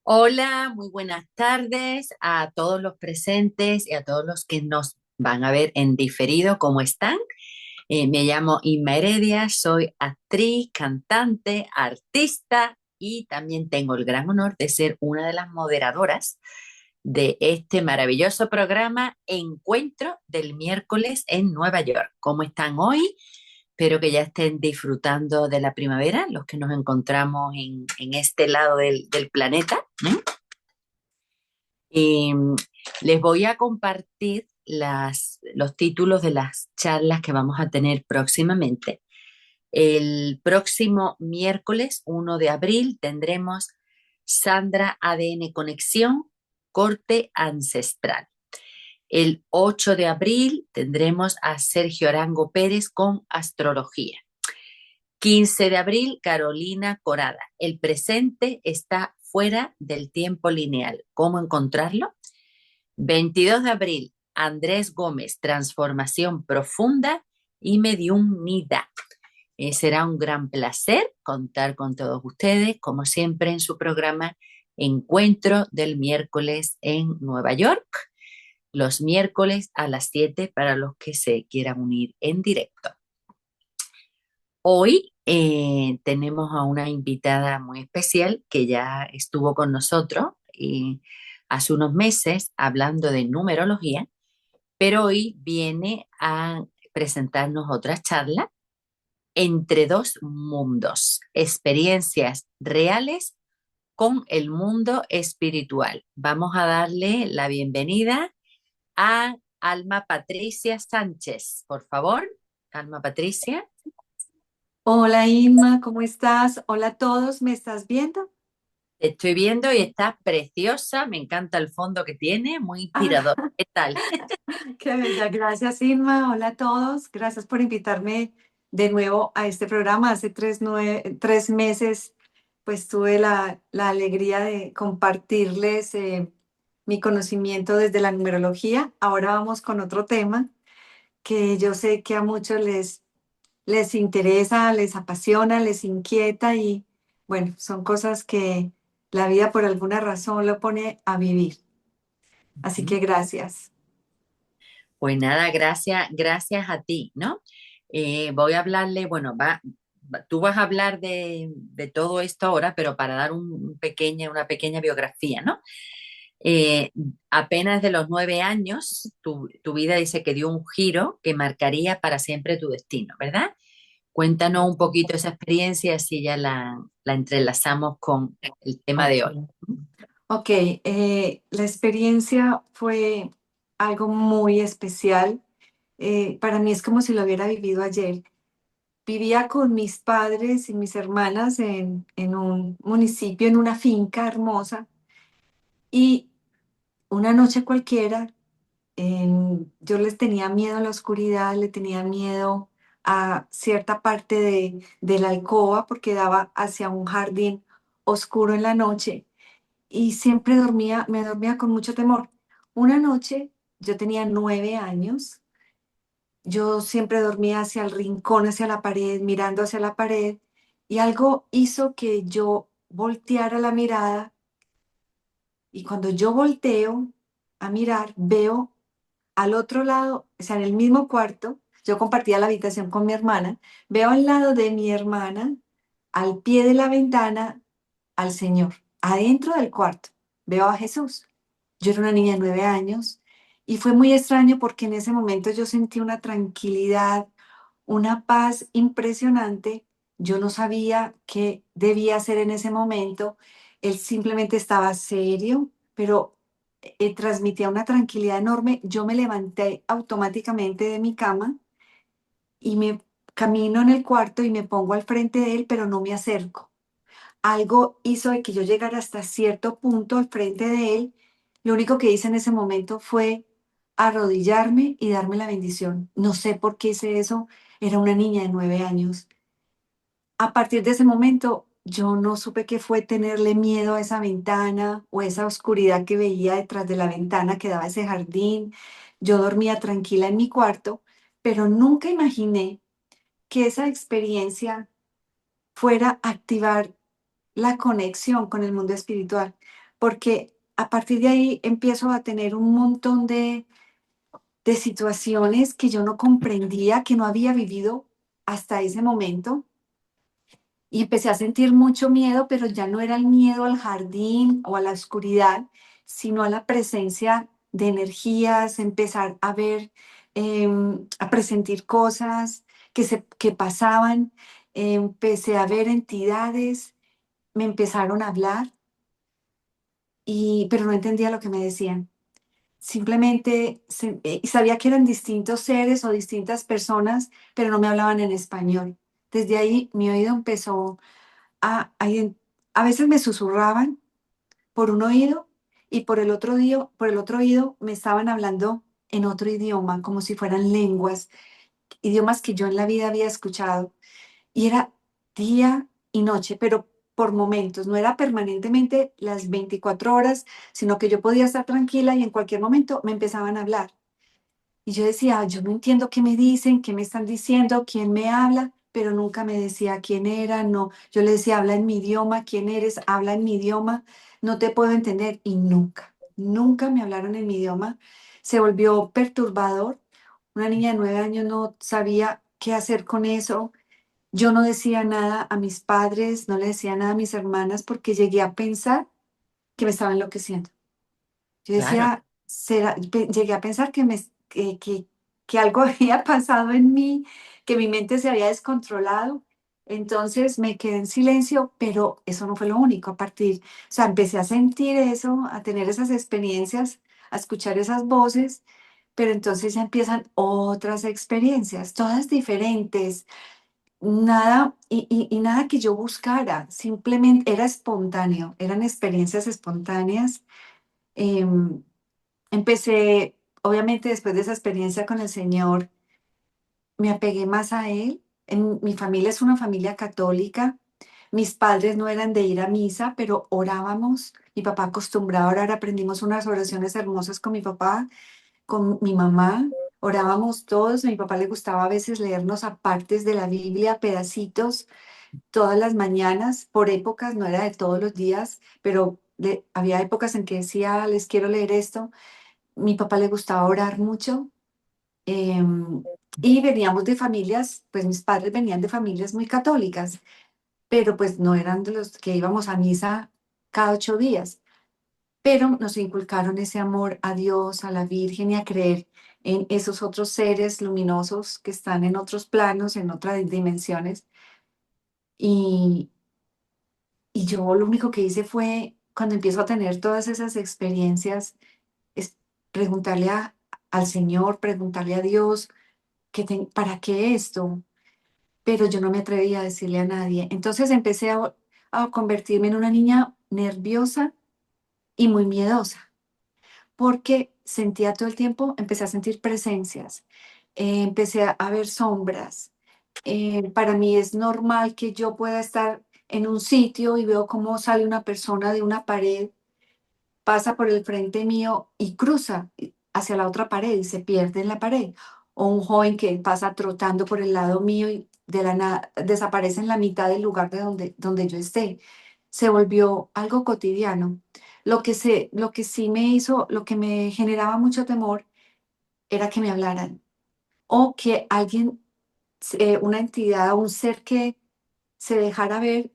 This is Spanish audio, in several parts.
Hola, muy buenas tardes a todos los presentes y a todos los que nos van a ver en diferido. ¿Cómo están? Me llamo Inma Heredia, soy actriz, cantante, artista y también tengo el gran honor de ser una de las moderadoras de este maravilloso programa Encuentro del miércoles en Nueva York. ¿Cómo están hoy? Espero que ya estén disfrutando de la primavera, los que nos encontramos en este lado del planeta. Eh, Les voy a compartir los títulos de las charlas que vamos a tener próximamente. El próximo miércoles 1 de abril tendremos Sandra ADN Conexión, corte ancestral. El 8 de abril tendremos a Sergio Arango Pérez con astrología. 15 de abril, Carolina Corada. El presente está fuera del tiempo lineal. ¿Cómo encontrarlo? 22 de abril, Andrés Gómez, Transformación Profunda y Mediunidad. Será un gran placer contar con todos ustedes, como siempre en su programa Encuentro del miércoles en Nueva York, los miércoles a las 7 para los que se quieran unir en directo. Hoy tenemos a una invitada muy especial que ya estuvo con nosotros hace unos meses hablando de numerología, pero hoy viene a presentarnos otra charla entre dos mundos, experiencias reales con el mundo espiritual. Vamos a darle la bienvenida a Alma Patricia Sánchez. Por favor, Alma Patricia. Hola Inma, ¿cómo estás? Hola a todos, ¿me estás viendo? Te estoy viendo y está preciosa, me encanta el fondo que tiene, muy inspirador. Ah, ¿Qué tal? qué bella, gracias Inma, hola a todos, gracias por invitarme de nuevo a este programa. Hace 3 meses pues tuve la alegría de compartirles mi conocimiento desde la numerología. Ahora vamos con otro tema que yo sé que a muchos les interesa, les apasiona, les inquieta y bueno, son cosas que la vida por alguna razón lo pone a vivir. Así Ujú. que gracias. Pues nada, gracias a ti, ¿no? Voy a hablarle, bueno, tú vas a hablar de todo esto ahora, pero para dar una pequeña biografía, ¿no? Eh, Apenas de los 9 años, tu vida dice que dio un giro que marcaría para siempre tu destino, ¿verdad? Cuéntanos un poquito esa experiencia, así ya la entrelazamos con el tema de Ok. hoy. Ok, la experiencia fue algo muy especial. Para mí es como si lo hubiera vivido ayer. Vivía con mis padres y mis hermanas en un municipio, en una finca hermosa, y una noche cualquiera yo les tenía miedo a la oscuridad, le tenía miedo a cierta parte de la alcoba porque daba hacia un jardín oscuro en la noche y siempre me dormía con mucho temor. Una noche, yo tenía 9 años, yo siempre dormía hacia el rincón, hacia la pared, mirando hacia la pared, y algo hizo que yo volteara la mirada, y cuando yo volteo a mirar, veo al otro lado, o sea, en el mismo cuarto, yo compartía la habitación con mi hermana, veo al lado de mi hermana, al pie de la ventana, al Señor, adentro del cuarto, veo a Jesús. Yo era una niña de 9 años y fue muy extraño porque en ese momento yo sentí una tranquilidad, una paz impresionante. Yo no sabía qué debía hacer en ese momento. Él simplemente estaba serio, pero transmitía una tranquilidad enorme. Yo me levanté automáticamente de mi cama y me camino en el cuarto y me pongo al frente de él, pero no me acerco. Algo hizo de que yo llegara hasta cierto punto al frente de él. Lo único que hice en ese momento fue arrodillarme y darme la bendición. No sé por qué hice eso. Era una niña de 9 años. A partir de ese momento, yo no supe qué fue tenerle miedo a esa ventana o esa oscuridad que veía detrás de la ventana que daba a ese jardín. Yo dormía tranquila en mi cuarto, pero nunca imaginé que esa experiencia fuera a activar la conexión con el mundo espiritual, porque a partir de ahí empiezo a tener un montón de situaciones que yo no comprendía, que no había vivido hasta ese momento. Y empecé a sentir mucho miedo, pero ya no era el miedo al jardín o a la oscuridad, sino a la presencia de energías, empezar a ver, a presentir cosas que pasaban. Empecé a ver entidades, me empezaron a hablar, pero no entendía lo que me decían. Simplemente sabía que eran distintos seres o distintas personas, pero no me hablaban en español. Desde ahí mi oído empezó a veces me susurraban por un oído y por el otro oído me estaban hablando en otro idioma, como si fueran lenguas, idiomas que yo en la vida había escuchado. Y era día y noche, pero por momentos, no era permanentemente las 24 horas, sino que yo podía estar tranquila y en cualquier momento me empezaban a hablar. Y yo decía, yo no entiendo qué me dicen, qué me están diciendo, quién me habla, pero nunca me decía quién era, no. Yo le decía, habla en mi idioma, quién eres, habla en mi idioma, no te puedo entender. Y nunca me hablaron en mi idioma. Se volvió perturbador. Una niña de 9 años no sabía qué hacer con eso. Yo no decía nada a mis padres, no le decía nada a mis hermanas porque llegué a pensar que me estaba enloqueciendo. Yo Claro, decía, llegué a pensar que algo había pasado en mí, que mi mente se había descontrolado. Entonces me quedé en silencio, pero eso no fue lo único. O sea, empecé a sentir eso, a tener esas experiencias, a escuchar esas voces, pero entonces ya empiezan otras experiencias, todas diferentes. Nada, y nada que yo buscara, simplemente era espontáneo, eran experiencias espontáneas. Em, Empecé, obviamente después de esa experiencia con el Señor, me apegué más a Él. Mi familia es una familia católica. Mis padres no eran de ir a misa, pero orábamos. Mi papá acostumbraba a orar, aprendimos unas oraciones hermosas con mi papá, con mi mamá. Orábamos todos. A mi papá le gustaba a veces leernos a partes de la Biblia, pedacitos, todas las mañanas, por épocas, no era de todos los días, pero había épocas en que decía, les quiero leer esto. Mi papá le gustaba orar mucho, em, y veníamos de familias, pues mis padres venían de familias muy católicas, pero pues no eran de los que íbamos a misa cada 8 días, pero nos inculcaron ese amor a Dios, a la Virgen y a creer en esos otros seres luminosos que están en otros planos, en otras dimensiones. Y, y yo lo único que hice fue, cuando empiezo a tener todas esas experiencias, es preguntarle al Señor, preguntarle a Dios, ¿para qué esto? Pero yo no me atrevía a decirle a nadie. Entonces empecé a convertirme en una niña nerviosa y muy miedosa, porque sentía todo el tiempo, empecé a sentir presencias, empecé a ver sombras. Para mí es normal que yo pueda estar en un sitio y veo cómo sale una persona de una pared, pasa por el frente mío y cruza hacia la otra pared y se pierde en la pared. O un joven que pasa trotando por el lado mío y de la nada desaparece en la mitad del lugar de donde yo esté. Se volvió algo cotidiano. Lo que sí me hizo, lo que me generaba mucho temor era que me hablaran o que alguien, una entidad o un ser que se dejara ver,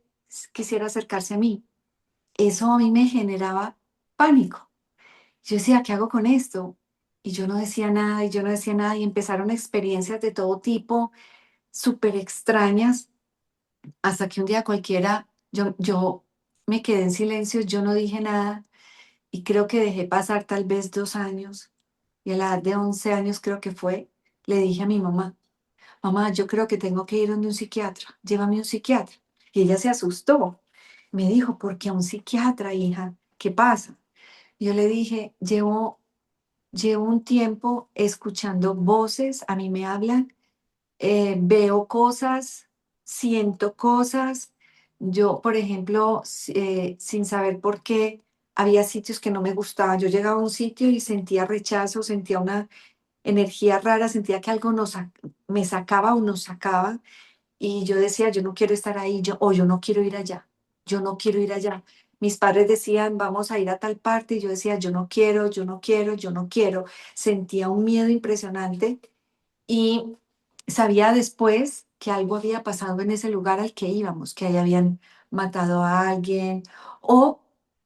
quisiera acercarse a mí. Eso a mí me generaba pánico. Yo decía, ¿qué hago con esto? Y yo no decía nada, y yo no decía nada, y empezaron experiencias de todo tipo, súper extrañas, hasta que un día cualquiera, yo me quedé en silencio, yo no dije nada, y creo que dejé pasar tal vez 2 años, y a la edad de 11 años creo que fue, le dije a mi mamá, mamá, yo creo que tengo que ir donde un psiquiatra, llévame a un psiquiatra. Y ella se asustó, me dijo, ¿por qué a un psiquiatra, hija? ¿Qué pasa? Yo le dije, llevo un tiempo escuchando voces, a mí me hablan, veo cosas, siento cosas. Yo, por ejemplo, sin saber por qué, había sitios que no me gustaban. Yo llegaba a un sitio y sentía rechazo, sentía una energía rara, sentía que algo me sacaba o nos sacaba. Y yo decía, yo no quiero estar ahí, o yo no quiero ir allá, yo no quiero ir allá. Mis padres decían, vamos a ir a tal parte, y yo decía, yo no quiero, yo no quiero, yo no quiero. Sentía un miedo impresionante y sabía después que algo había pasado en ese lugar al que íbamos, que ahí habían matado a alguien, o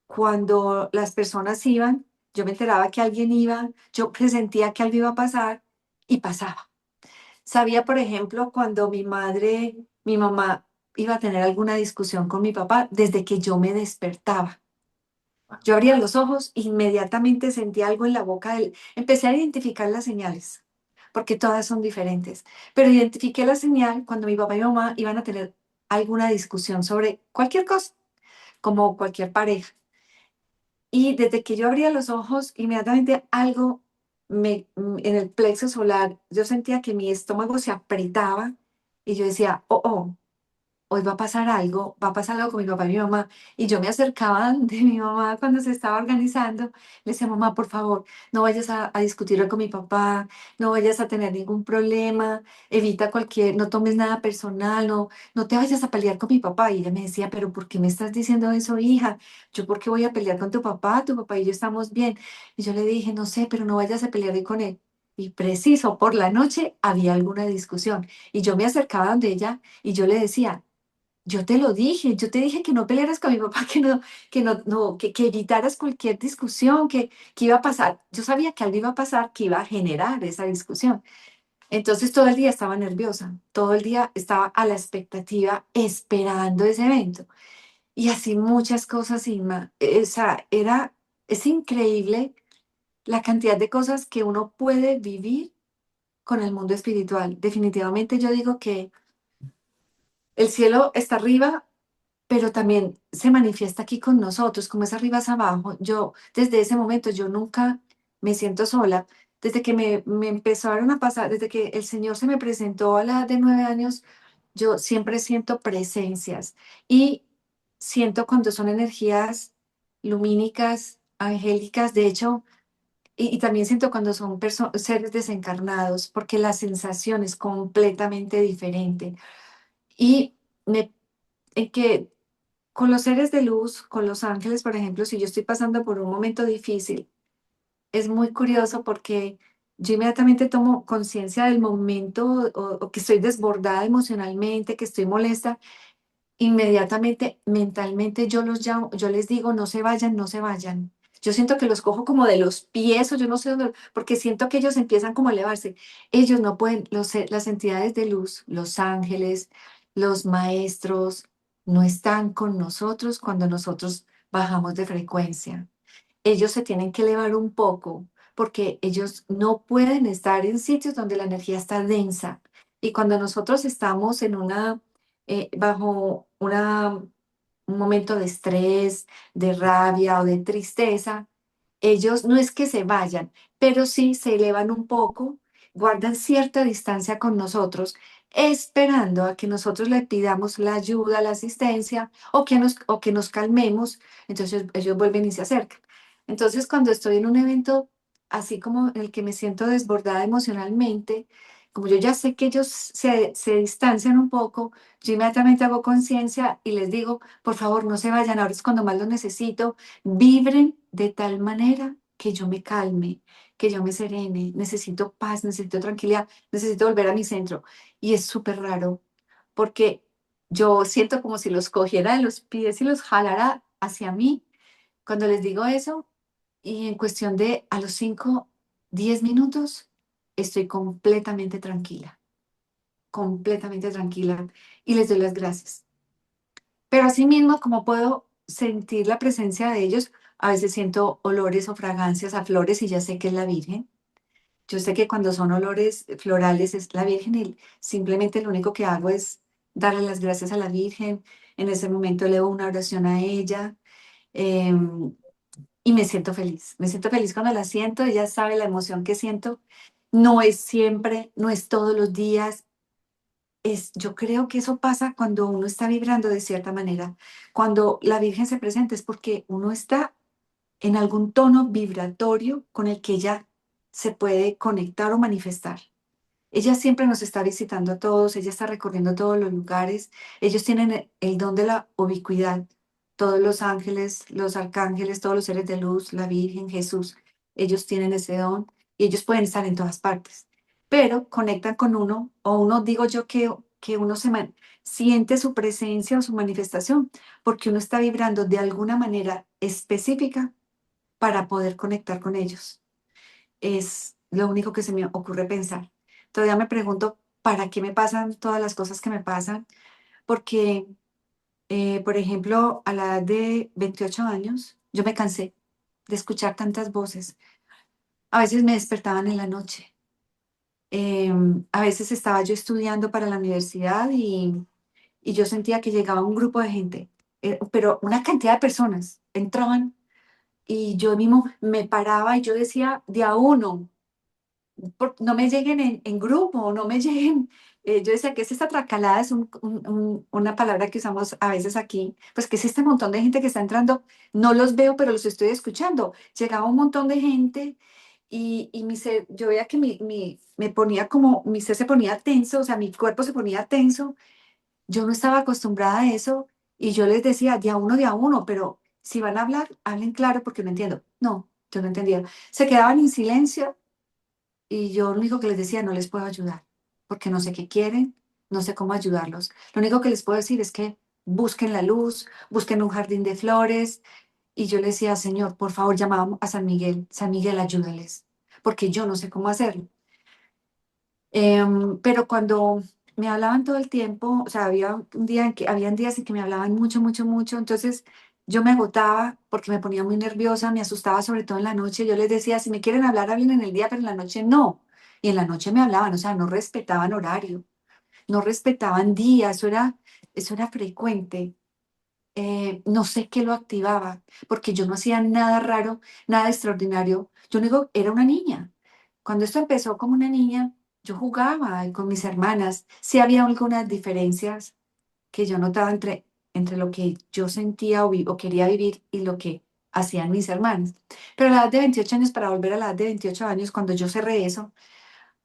cuando las personas iban, yo me enteraba que alguien iba, yo presentía que algo iba a pasar y pasaba. Sabía, por ejemplo, cuando mi mamá iba a tener alguna discusión con mi papá desde que yo me despertaba. Yo abría los ojos, inmediatamente sentía algo en la boca del... Empecé a identificar las señales, porque todas son diferentes. Pero identifiqué la señal cuando mi papá y mi mamá iban a tener alguna discusión sobre cualquier cosa, como cualquier pareja. Y desde que yo abría los ojos, inmediatamente algo en el plexo solar, yo sentía que mi estómago se apretaba y yo decía, oh, oh, hoy va a pasar algo con mi papá y mi mamá. Y yo me acercaba de mi mamá cuando se estaba organizando. Le decía, mamá, por favor, no vayas a discutir con mi papá, no vayas a tener ningún problema, evita cualquier, no tomes nada personal, no te vayas a pelear con mi papá. Y ella me decía, pero ¿por qué me estás diciendo eso, hija? ¿Yo por qué voy a pelear con tu papá? Tu papá y yo estamos bien. Y yo le dije, no sé, pero no vayas a pelear hoy con él. Y preciso, por la noche había alguna discusión. Y yo me acercaba donde ella y yo le decía, yo te lo dije, yo te dije que no pelearas con mi papá, que evitaras cualquier discusión, que iba a pasar. Yo sabía que algo iba a pasar, que iba a generar esa discusión. Entonces todo el día estaba nerviosa, todo el día estaba a la expectativa, esperando ese evento. Y así muchas cosas, Inma. O sea, es increíble la cantidad de cosas que uno puede vivir con el mundo espiritual. Definitivamente yo digo que el cielo está arriba, pero también se manifiesta aquí con nosotros, como es arriba es abajo. Yo, desde ese momento, yo nunca me siento sola. Desde que me empezaron a pasar, desde que el Señor se me presentó a la edad de 9 años, yo siempre siento presencias y siento cuando son energías lumínicas, angélicas, de hecho, y también siento cuando son seres desencarnados, porque la sensación es completamente diferente. Y me, en que con los seres de luz, con los ángeles, por ejemplo, si yo estoy pasando por un momento difícil, es muy curioso porque yo inmediatamente tomo conciencia del momento o que estoy desbordada emocionalmente, que estoy molesta, inmediatamente mentalmente yo los llamo, yo les digo, no se vayan, no se vayan. Yo siento que los cojo como de los pies o yo no sé dónde, porque siento que ellos empiezan como a elevarse. Ellos no pueden, las entidades de luz, los ángeles, los maestros, no están con nosotros cuando nosotros bajamos de frecuencia. Ellos se tienen que elevar un poco porque ellos no pueden estar en sitios donde la energía está densa. Y cuando nosotros estamos en bajo un momento de estrés, de rabia o de tristeza, ellos no es que se vayan, pero sí se elevan un poco, guardan cierta distancia con nosotros, esperando a que nosotros le pidamos la ayuda, la asistencia o que nos calmemos. Entonces ellos vuelven y se acercan. Entonces, cuando estoy en un evento así como en el que me siento desbordada emocionalmente, como yo ya sé que ellos se distancian un poco, yo inmediatamente hago conciencia y les digo, por favor, no se vayan, ahora es cuando más lo necesito, vibren de tal manera que yo me calme, que yo me serene, necesito paz, necesito tranquilidad, necesito volver a mi centro. Y es súper raro, porque yo siento como si los cogiera de los pies y los jalara hacia mí cuando les digo eso, y en cuestión de a los 5, 10 minutos, estoy completamente tranquila, y les doy las gracias. Pero asimismo, como puedo sentir la presencia de ellos, a veces siento olores o fragancias a flores y ya sé que es la Virgen. Yo sé que cuando son olores florales es la Virgen y simplemente lo único que hago es darle las gracias a la Virgen. En ese momento leo una oración a ella. em, y me siento feliz. Me siento feliz cuando la siento, ella sabe la emoción que siento. No es siempre, no es todos los días. Yo creo que eso pasa cuando uno está vibrando de cierta manera. Cuando la Virgen se presenta es porque uno está en algún tono vibratorio con el que ella se puede conectar o manifestar. Ella siempre nos está visitando a todos, ella está recorriendo todos los lugares. Ellos tienen el don de la ubicuidad. todos los ángeles, los arcángeles, todos los seres de luz, la Virgen, Jesús, ellos tienen ese don y ellos pueden estar en todas partes, pero conectan con uno, o uno, digo yo, que uno siente su presencia o su manifestación, porque uno está vibrando de alguna manera específica para poder conectar con ellos. Es lo único que se me ocurre pensar. Todavía me pregunto, ¿para qué me pasan todas las cosas que me pasan? Porque, por ejemplo, a la edad de 28 años, yo me cansé de escuchar tantas voces. A veces me despertaban en la noche. A veces estaba yo estudiando para la universidad y yo sentía que llegaba un grupo de gente, pero una cantidad de personas entraban y yo mismo me paraba y yo decía de a uno, no me lleguen en grupo, no me lleguen. Yo decía que es esta tracalada, es una palabra que usamos a veces aquí, pues que es este montón de gente que está entrando, no los veo, pero los estoy escuchando. Llegaba un montón de gente y mi ser, yo veía que me ponía como, mi ser se ponía tenso, o sea, mi cuerpo se ponía tenso. Yo no estaba acostumbrada a eso y yo les decía de a uno, pero si van a hablar, hablen claro porque no entiendo. No, yo no entendía. Se quedaban en silencio y yo lo único que les decía, no les puedo ayudar, porque no sé qué quieren, no sé cómo ayudarlos. Lo único que les puedo decir es que busquen la luz, busquen un jardín de flores. Y yo le decía, Señor, por favor, llamaba a San Miguel, ayúdales, porque yo no sé cómo hacerlo. Pero cuando me hablaban todo el tiempo, o sea, habían días en que me hablaban mucho, mucho, mucho, entonces yo me agotaba porque me ponía muy nerviosa, me asustaba sobre todo en la noche. Yo les decía, si me quieren hablar, hablen en el día, pero en la noche no. Y en la noche me hablaban, o sea, no respetaban horario, no respetaban día, eso era frecuente. No sé qué lo activaba, porque yo no hacía nada raro, nada extraordinario. Yo digo, era una niña. Cuando esto empezó como una niña, yo jugaba con mis hermanas. Sí había algunas diferencias que yo notaba entre lo que yo sentía o quería vivir y lo que hacían mis hermanas. Pero a la edad de 28 años, para volver a la edad de 28 años, cuando yo cerré eso,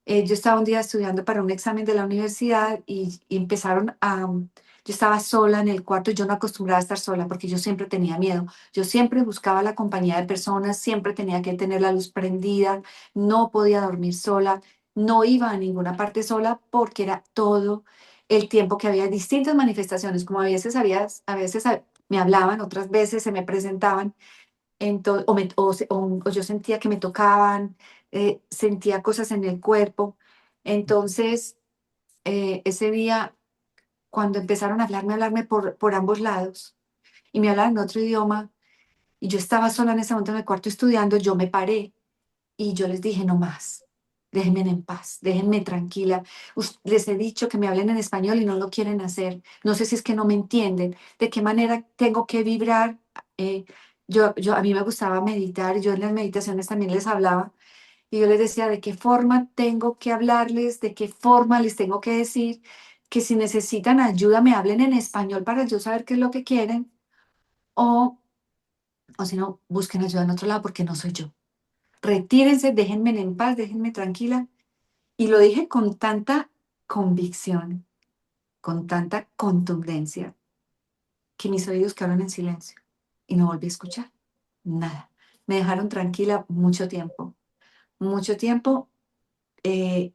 yo estaba un día estudiando para un examen de la universidad y empezaron a... Yo estaba sola en el cuarto y yo no acostumbraba a estar sola porque yo siempre tenía miedo. Yo siempre buscaba la compañía de personas, siempre tenía que tener la luz prendida, no podía dormir sola, no iba a ninguna parte sola porque era todo el tiempo que había distintas manifestaciones, como me hablaban, otras veces se me presentaban o yo sentía que me tocaban, sentía cosas en el cuerpo. Entonces, ese día, cuando empezaron a hablarme por ambos lados y me hablaban en otro idioma, y yo estaba sola en ese momento en el cuarto estudiando, yo me paré y yo les dije, no más, déjenme en paz, déjenme tranquila. Les he dicho que me hablen en español y no lo quieren hacer. No sé si es que no me entienden, de qué manera tengo que vibrar. Eh, a mí me gustaba meditar, yo en las meditaciones también les hablaba y yo les decía de qué forma tengo que hablarles, de qué forma les tengo que decir, que si necesitan ayuda me hablen en español para yo saber qué es lo que quieren o, o si no, busquen ayuda en otro lado porque no soy yo. Retírense, déjenme en paz, déjenme tranquila. Y lo dije con tanta convicción, con tanta contundencia, que mis oídos quedaron en silencio y no volví a escuchar nada. Me dejaron tranquila mucho tiempo. eh,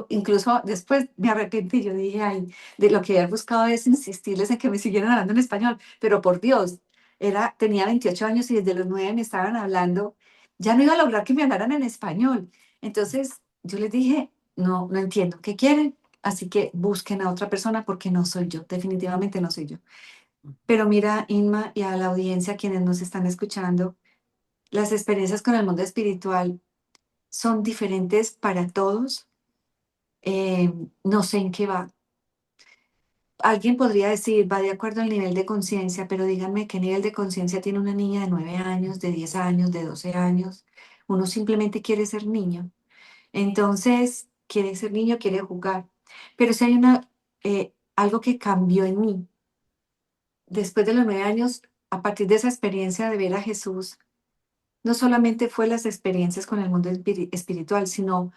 Incluso después me arrepentí, yo dije, ay, de lo que había buscado es insistirles en que me siguieran hablando en español, pero por Dios, tenía 28 años y desde los 9 me estaban hablando, ya no iba a lograr que me hablaran en español. Entonces yo les dije, no, no entiendo, ¿qué quieren? Así que busquen a otra persona porque no soy yo, definitivamente no soy yo. Pero mira, Inma, y a la audiencia, quienes nos están escuchando, las experiencias con el mundo espiritual son diferentes para todos. No sé en qué va. Alguien podría decir, va de acuerdo al nivel de conciencia, pero díganme qué nivel de conciencia tiene una niña de 9 años, de 10 años, de 12 años. Uno simplemente quiere ser niño. Entonces, quiere ser niño, quiere jugar. Pero si hay algo que cambió en mí, después de los 9 años, a partir de esa experiencia de ver a Jesús, no solamente fue las experiencias con el mundo espiritual, sino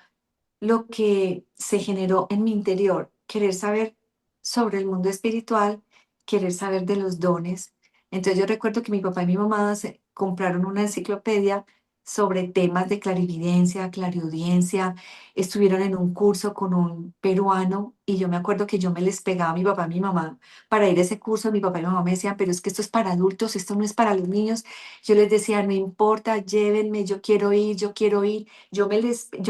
lo que se generó en mi interior, querer saber sobre el mundo espiritual, querer saber de los dones, Entonces yo recuerdo que mi papá y mi mamá se compraron una enciclopedia sobre temas de clarividencia, clariaudiencia, estuvieron en un curso con un peruano y yo me acuerdo que yo me les pegaba a mi papá y mi mamá para ir a ese curso. Mi papá y mi mamá me decían, pero es que esto es para adultos, esto no es para los niños. Yo les decía, no importa, llévenme, yo quiero ir, yo quiero ir. Yo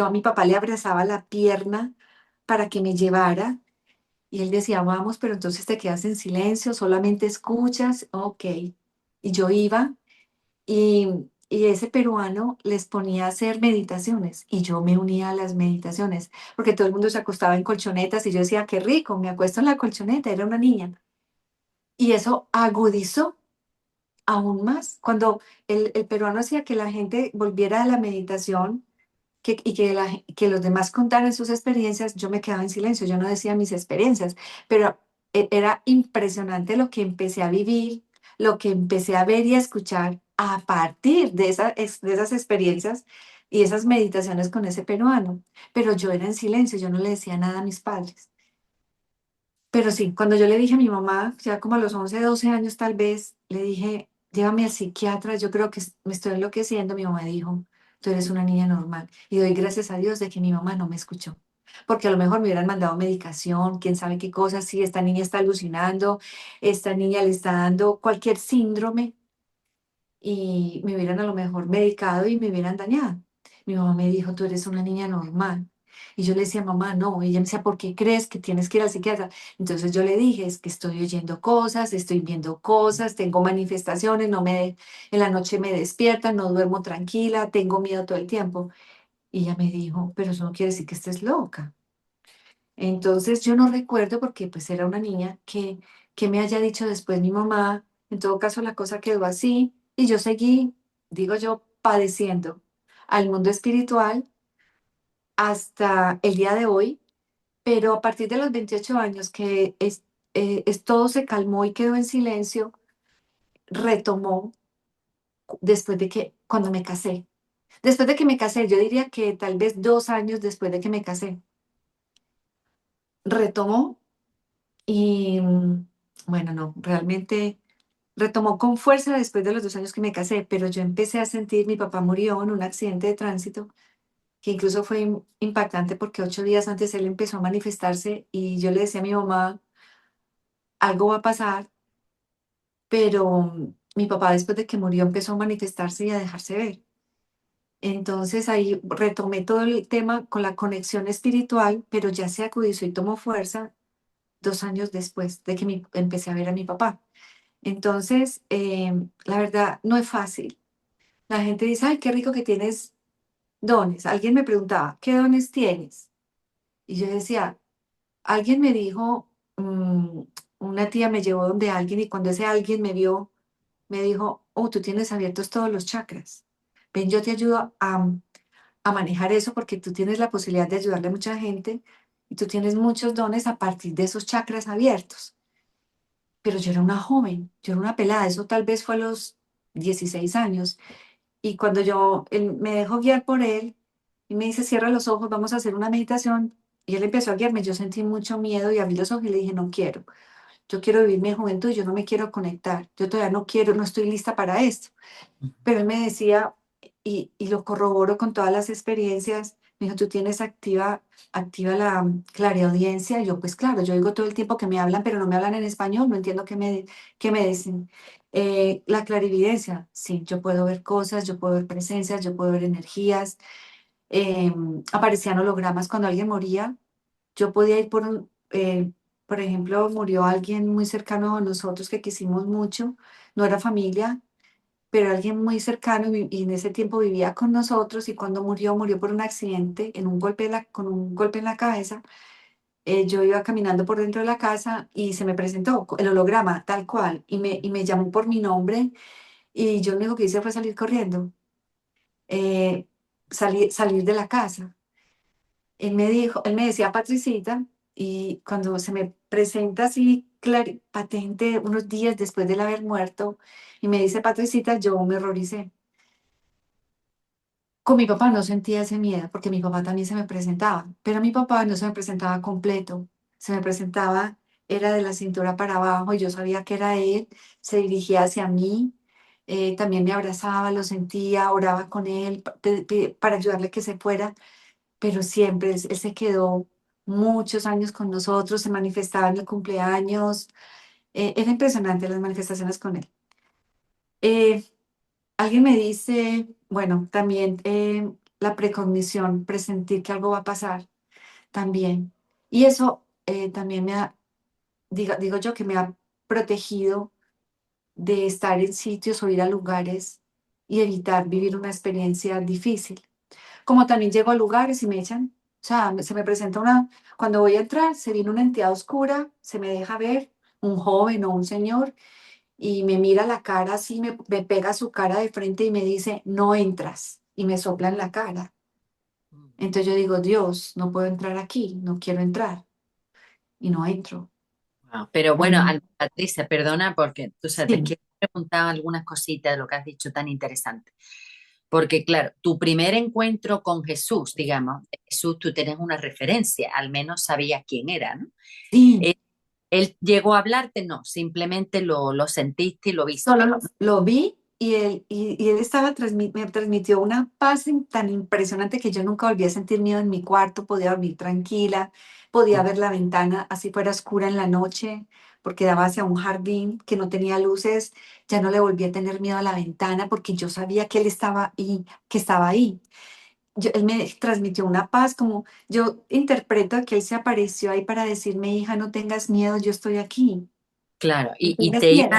a mi papá le abrazaba la pierna para que me llevara y él decía, vamos, pero entonces te quedas en silencio, solamente escuchas, ok. Y yo iba y, y ese peruano les ponía a hacer meditaciones y yo me unía a las meditaciones, porque todo el mundo se acostaba en colchonetas y yo decía, qué rico, me acuesto en la colchoneta, era una niña. Y eso agudizó aún más. Cuando el peruano hacía que la gente volviera a la meditación, que los demás contaran sus experiencias, yo me quedaba en silencio, yo no decía mis experiencias, pero era impresionante lo que empecé a vivir, lo que empecé a ver y a escuchar a partir de, de esas experiencias y esas meditaciones con ese peruano. Pero yo era en silencio, yo no le decía nada a mis padres. Pero sí, cuando yo le dije a mi mamá, ya como a los 11 12 años tal vez, le dije, llévame al psiquiatra, yo creo que me estoy enloqueciendo, mi mamá dijo, tú eres una niña normal. Y doy gracias a Dios de que mi mamá no me escuchó. Porque a lo mejor me hubieran mandado medicación, quién sabe qué cosas, sí, esta niña está alucinando, esta niña le está dando cualquier síndrome y me hubieran a lo mejor medicado y me hubieran dañado. Mi mamá me dijo, tú eres una niña normal. Y yo le decía, mamá, no. Y ella me decía, ¿por qué crees que tienes que ir al psiquiatra? Entonces yo le dije, es que estoy oyendo cosas, estoy viendo cosas, tengo manifestaciones, en la noche me despiertan, no duermo tranquila, tengo miedo todo el tiempo. Y ella me dijo, pero eso no quiere decir que estés loca. Entonces yo no recuerdo porque pues era una niña que me haya dicho después mi mamá. En todo caso la cosa quedó así y yo seguí, digo yo, padeciendo al mundo espiritual hasta el día de hoy, pero a partir de los 28 años todo se calmó y quedó en silencio, retomó después de que, cuando me casé. Después de que me casé, yo diría que tal vez 2 años después de que me casé, retomó. Y bueno, no, realmente retomó con fuerza después de los 2 años que me casé, pero yo empecé a sentir, mi papá murió en un accidente de tránsito, que incluso fue impactante porque 8 días antes él empezó a manifestarse y yo le decía a mi mamá, algo va a pasar, pero mi papá después de que murió empezó a manifestarse y a dejarse ver. Entonces ahí retomé todo el tema con la conexión espiritual, pero ya se acudizó y tomó fuerza 2 años después de que empecé a ver a mi papá. Entonces, la verdad, no es fácil. La gente dice, ay, qué rico que tienes dones. Alguien me preguntaba, ¿qué dones tienes? Y yo decía, alguien me dijo, una tía me llevó donde alguien y cuando ese alguien me vio, me dijo, oh, tú tienes abiertos todos los chakras. Ven, yo te ayudo a manejar eso porque tú tienes la posibilidad de ayudarle a mucha gente y tú tienes muchos dones a partir de esos chakras abiertos. Pero yo era una joven, yo era una pelada, eso tal vez fue a los 16 años. Y cuando él me dejó guiar por él y me dice, cierra los ojos, vamos a hacer una meditación. Y él empezó a guiarme, yo sentí mucho miedo y abrí los ojos y le dije, no quiero, yo quiero vivir mi juventud, yo no me quiero conectar, yo todavía no quiero, no estoy lista para esto. Pero él me decía, y lo corroboro con todas las experiencias, me dijo, tú tienes activa la clariaudiencia. Y yo, pues claro, yo digo todo el tiempo que me hablan, pero no me hablan en español, no entiendo qué me dicen. La clarividencia, sí, yo puedo ver cosas, yo puedo ver presencias, yo puedo ver energías. Aparecían hologramas cuando alguien moría. Yo podía ir por ejemplo, murió alguien muy cercano a nosotros que quisimos mucho, no era familia, pero alguien muy cercano y en ese tiempo vivía con nosotros y cuando murió, murió por un accidente, con un golpe en la cabeza. Yo iba caminando por dentro de la casa y se me presentó el holograma tal cual y me llamó por mi nombre y yo lo único que hice fue salir corriendo, salir de la casa. Él me decía Patricita y cuando se me presenta así patente unos días después de él haber muerto y me dice Patricita, yo me horroricé. Con mi papá no sentía ese miedo porque mi papá también se me presentaba, pero mi papá no se me presentaba completo, se me presentaba era de la cintura para abajo y yo sabía que era él, se dirigía hacia mí, también me abrazaba, lo sentía, oraba con él para ayudarle a que se fuera, pero siempre él se quedó muchos años con nosotros, se manifestaba en el cumpleaños, era impresionante las manifestaciones con él. Eh, Alguien me dice, bueno, también la precognición, presentir que algo va a pasar, también. Y eso también digo yo que me ha protegido de estar en sitios o ir a lugares y evitar vivir una experiencia difícil. Como también llego a lugares y me echan, o sea, se me presenta cuando voy a entrar, se viene una entidad oscura, se me deja ver, un joven o un señor, y me mira la cara así, me pega su cara de frente y me dice, no entras, y me sopla en la cara. Entonces yo digo, Dios, no puedo entrar aquí, no quiero entrar, y no entro. Wow. Pero bueno, Cuando, Patricia, perdona porque tú sabes, te sí, quiero preguntar algunas cositas de lo que has dicho tan interesante. Porque claro, tu primer encuentro con Jesús, digamos, de Jesús, tú tienes una referencia, al menos sabías quién era, ¿no? sí, Eh, ¿Él llegó a hablarte? No, simplemente lo sentiste y lo solo viste. lo vi y él estaba me transmitió una paz tan impresionante que yo nunca volví a sentir miedo en mi cuarto, podía dormir tranquila, podía ver la ventana así fuera oscura en la noche, porque daba hacia un jardín que no tenía luces, ya no le volví a tener miedo a la ventana porque yo sabía que él estaba ahí, que estaba ahí. Él me transmitió una paz, como yo interpreto que él se apareció ahí para decirme, hija, no tengas miedo, yo estoy aquí, Claro, no y tengas miedo.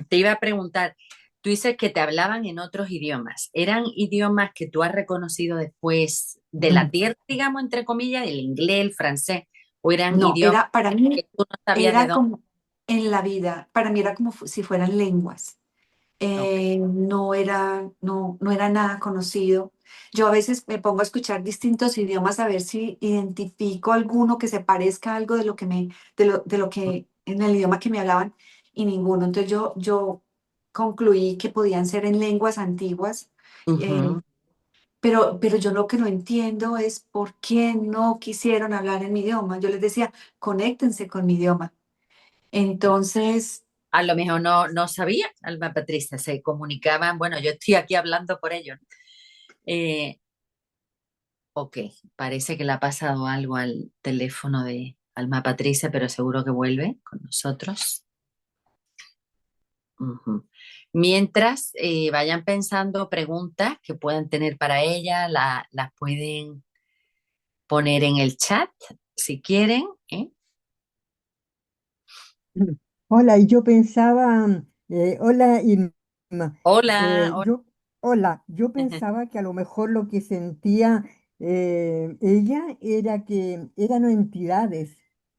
te iba a preguntar, tú dices que te hablaban en otros idiomas. ¿Eran idiomas que tú has reconocido después de la tierra, digamos, entre comillas, el inglés, el francés, o eran No, idiomas era para mí, que tú no sabías de era dónde? como en la vida, para mí era como si fueran lenguas. Ok, No era nada conocido. Yo a veces me pongo a escuchar distintos idiomas a ver si identifico alguno que se parezca a algo de lo que en el idioma que me hablaban y ninguno. Entonces yo concluí que podían ser en lenguas antiguas. eh, ujú. pero yo lo que no entiendo es por qué no quisieron hablar en mi idioma. Yo les decía, conéctense con mi idioma. Entonces, A lo mejor no sabía, Alma Patricia, se comunicaban, bueno, yo estoy aquí hablando por ellos, ¿no? Ok, parece que le ha pasado algo al teléfono de Alma Patricia, pero seguro que vuelve con nosotros. Ujú. Mientras vayan pensando preguntas que puedan tener para ella, las pueden poner en el chat si quieren, ¿eh? Hola, y yo pensaba, hola Irma, Hola, hola. hola, yo pensaba que a lo mejor lo que sentía ella era que eran entidades,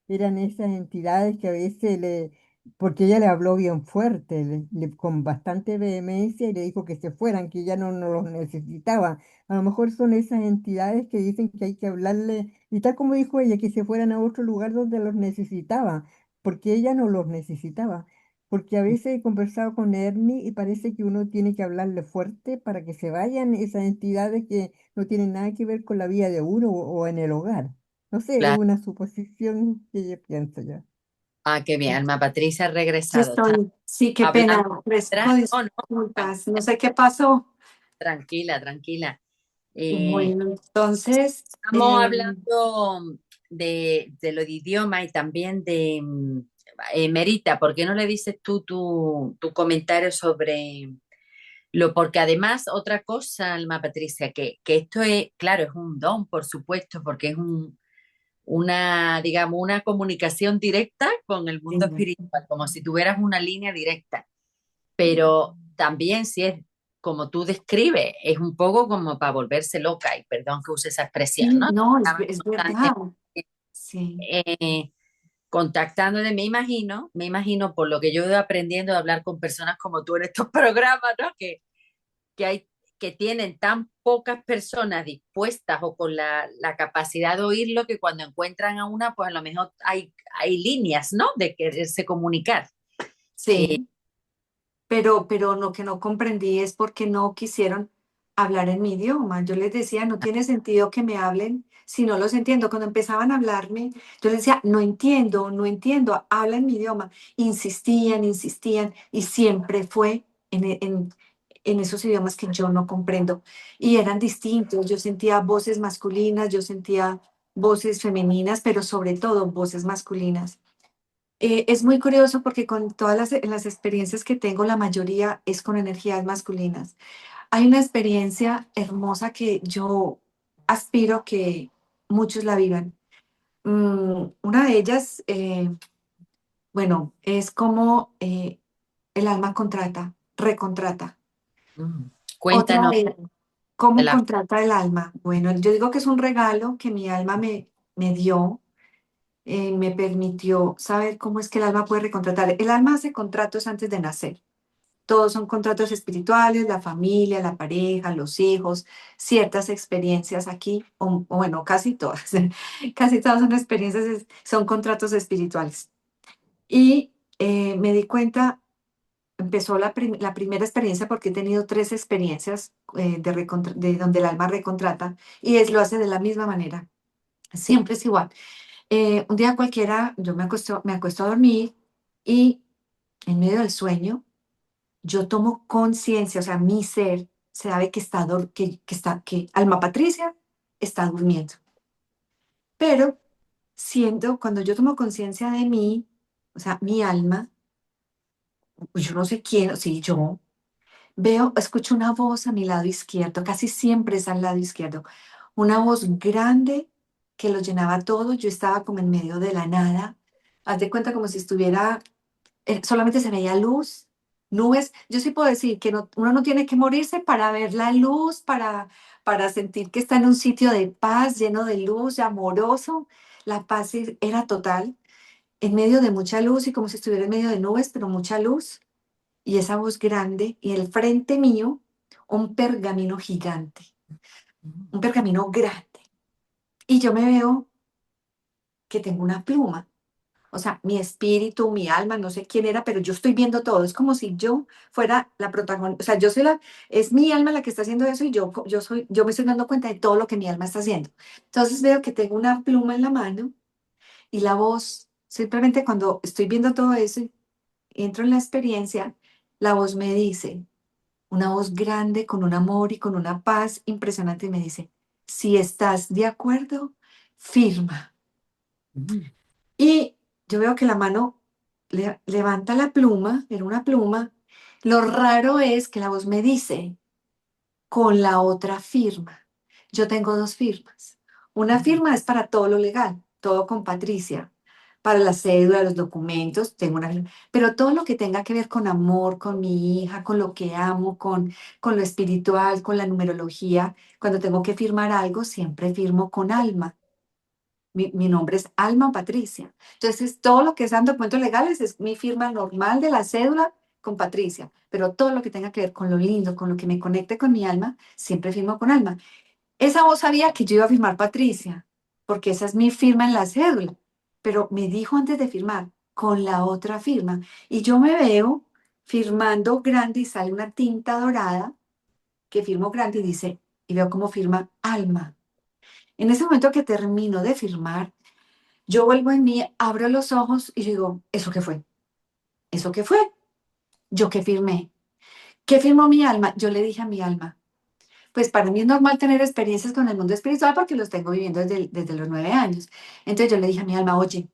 eran esas entidades que a veces porque ella le habló bien fuerte, con bastante vehemencia y le dijo que se fueran, que ella no los necesitaba. A lo mejor son esas entidades que dicen que hay que hablarle, y tal como dijo ella, que se fueran a otro lugar donde los necesitaba porque ella no los necesitaba. Porque a veces he conversado con Ernie y parece que uno tiene que hablarle fuerte para que se vayan esas entidades que no tienen nada que ver con la vida de uno o en el hogar. No sé, es Claro. una suposición que yo pienso ya. Ah, qué bien, Alma Patricia ha sí regresado. ¿Está estoy, sí, qué pena, hablando ofrezco atrás? No, no. Bueno, disculpas, no sé qué pasó. tranquila, tranquila. Eh, Bueno, entonces, Estamos hablando de lo de idioma y también de Merita, ¿por qué no le dices tú tu comentario sobre lo? Porque además, otra cosa, Alma Patricia, que esto es, claro, es un don, por supuesto, porque es una, digamos, una comunicación directa con el mundo espiritual, como si tuvieras una línea directa, pero también si es como tú describes, es un poco como para volverse loca, y perdón que use esa expresión, sí, ¿no? no, Estaban es verdad, constantemente, sí, contactándome, me imagino por lo que yo he ido aprendiendo de hablar con personas como tú en estos programas, ¿no? Que hay, que tienen tan pocas personas dispuestas o con la capacidad de oírlo que cuando encuentran a una, pues a lo mejor hay líneas, ¿no? De quererse comunicar. sí, pero lo que no comprendí es por qué no quisieron. hablar en mi idioma. Yo les decía, no tiene sentido que me hablen si no los entiendo. Cuando empezaban a hablarme, yo les decía, no entiendo, no entiendo, habla en mi idioma. Insistían, insistían, y siempre fue en esos idiomas que yo no comprendo. Y eran distintos. Yo sentía voces masculinas, yo sentía voces femeninas, pero sobre todo voces masculinas. Es muy curioso porque con todas las experiencias que tengo, la mayoría es con energías masculinas. Hay una experiencia hermosa que yo aspiro que muchos la vivan. Una de ellas, bueno, es como el alma contrata, recontrata. Mm. Otra Cuéntanos es de cómo la... contrata el alma. Bueno, yo digo que es un regalo que mi alma me dio, me permitió saber cómo es que el alma puede recontratar. El alma hace contratos antes de nacer. Todos son contratos espirituales, la familia, la pareja, los hijos, ciertas experiencias aquí, o bueno, casi todas, casi todas son experiencias, son contratos espirituales. Y me di cuenta, empezó la primera experiencia porque he tenido tres experiencias de donde el alma recontrata y lo hace de la misma manera, siempre es igual. Un día cualquiera yo me acuesto a dormir y en medio del sueño yo tomo conciencia, o sea, mi ser sabe que que Alma Patricia está durmiendo. Pero cuando yo tomo conciencia de mí, o sea, mi alma, pues yo no sé quién, sí, yo escucho una voz a mi lado izquierdo, casi siempre es al lado izquierdo, una voz grande que lo llenaba todo, yo estaba como en medio de la nada, haz de cuenta como si estuviera solamente se veía luz, nubes. Yo sí puedo decir que uno no tiene que morirse para ver la luz, para sentir que está en un sitio de paz, lleno de luz, amoroso. La paz era total, en medio de mucha luz y como si estuviera en medio de nubes, pero mucha luz. Y esa voz grande y el frente mío, un pergamino gigante, un pergamino grande. Y yo me veo que tengo una pluma. O sea, mi espíritu, mi alma, no sé quién era, pero yo estoy viendo todo. Es como si yo fuera la protagonista. O sea, es mi alma la que está haciendo eso y yo me estoy dando cuenta de todo lo que mi alma está haciendo. Entonces veo que tengo una pluma en la mano y la voz, simplemente cuando estoy viendo todo eso y entro en la experiencia, la voz me dice, una voz grande, con un amor y con una paz impresionante, y me dice, si estás de acuerdo, firma. Mm. Y yo veo que la mano levanta la pluma, era una pluma. Lo raro es que la voz me dice, con la otra firma. Yo tengo dos firmas. Una firma es para todo lo legal, todo con Patricia. Para la cédula, los documentos, tengo una firma. Pero todo lo que tenga que ver con amor, con mi hija, con lo que amo, con lo espiritual, con la numerología, cuando tengo que firmar algo, siempre firmo con alma. Mi nombre es Alma Patricia. Entonces, todo lo que sean documentos legales es mi firma normal de la cédula con Patricia, pero todo lo que tenga que ver con lo lindo, con lo que me conecte con mi alma, siempre firmo con Alma. Esa voz sabía que yo iba a firmar Patricia, porque esa es mi firma en la cédula, pero me dijo antes de firmar con la otra firma. Y yo me veo firmando grande y sale una tinta dorada que firmo grande y dice, y veo cómo firma Alma. En ese momento que termino de firmar, yo vuelvo en mí, abro los ojos y digo, ¿eso qué fue? ¿Eso qué fue? ¿Yo qué firmé? ¿Qué firmó mi alma? Yo le dije a mi alma, pues para mí es normal tener experiencias con el mundo espiritual porque los tengo viviendo desde los 9 años. Entonces yo le dije a mi alma, oye,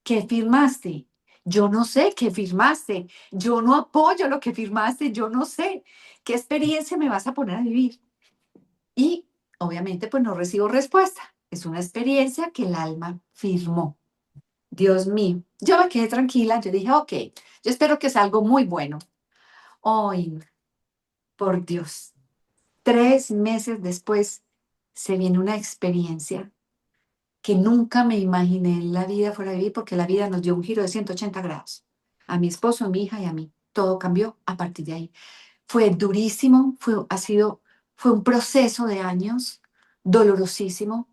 ¿qué firmaste? Yo no sé qué firmaste. Yo no apoyo lo que firmaste. Yo no sé qué experiencia me vas a poner a vivir. Y obviamente pues no recibo respuesta. Es una experiencia que el alma firmó. Dios mío, yo me quedé tranquila, yo dije, ok, yo espero que sea algo muy bueno. Hoy, por Dios, 3 meses después se viene una experiencia que nunca me imaginé en la vida fuera a vivir porque la vida nos dio un giro de 180 grados. A mi esposo, a mi hija y a mí. Todo cambió a partir de ahí. Fue durísimo, fue un proceso de años, dolorosísimo,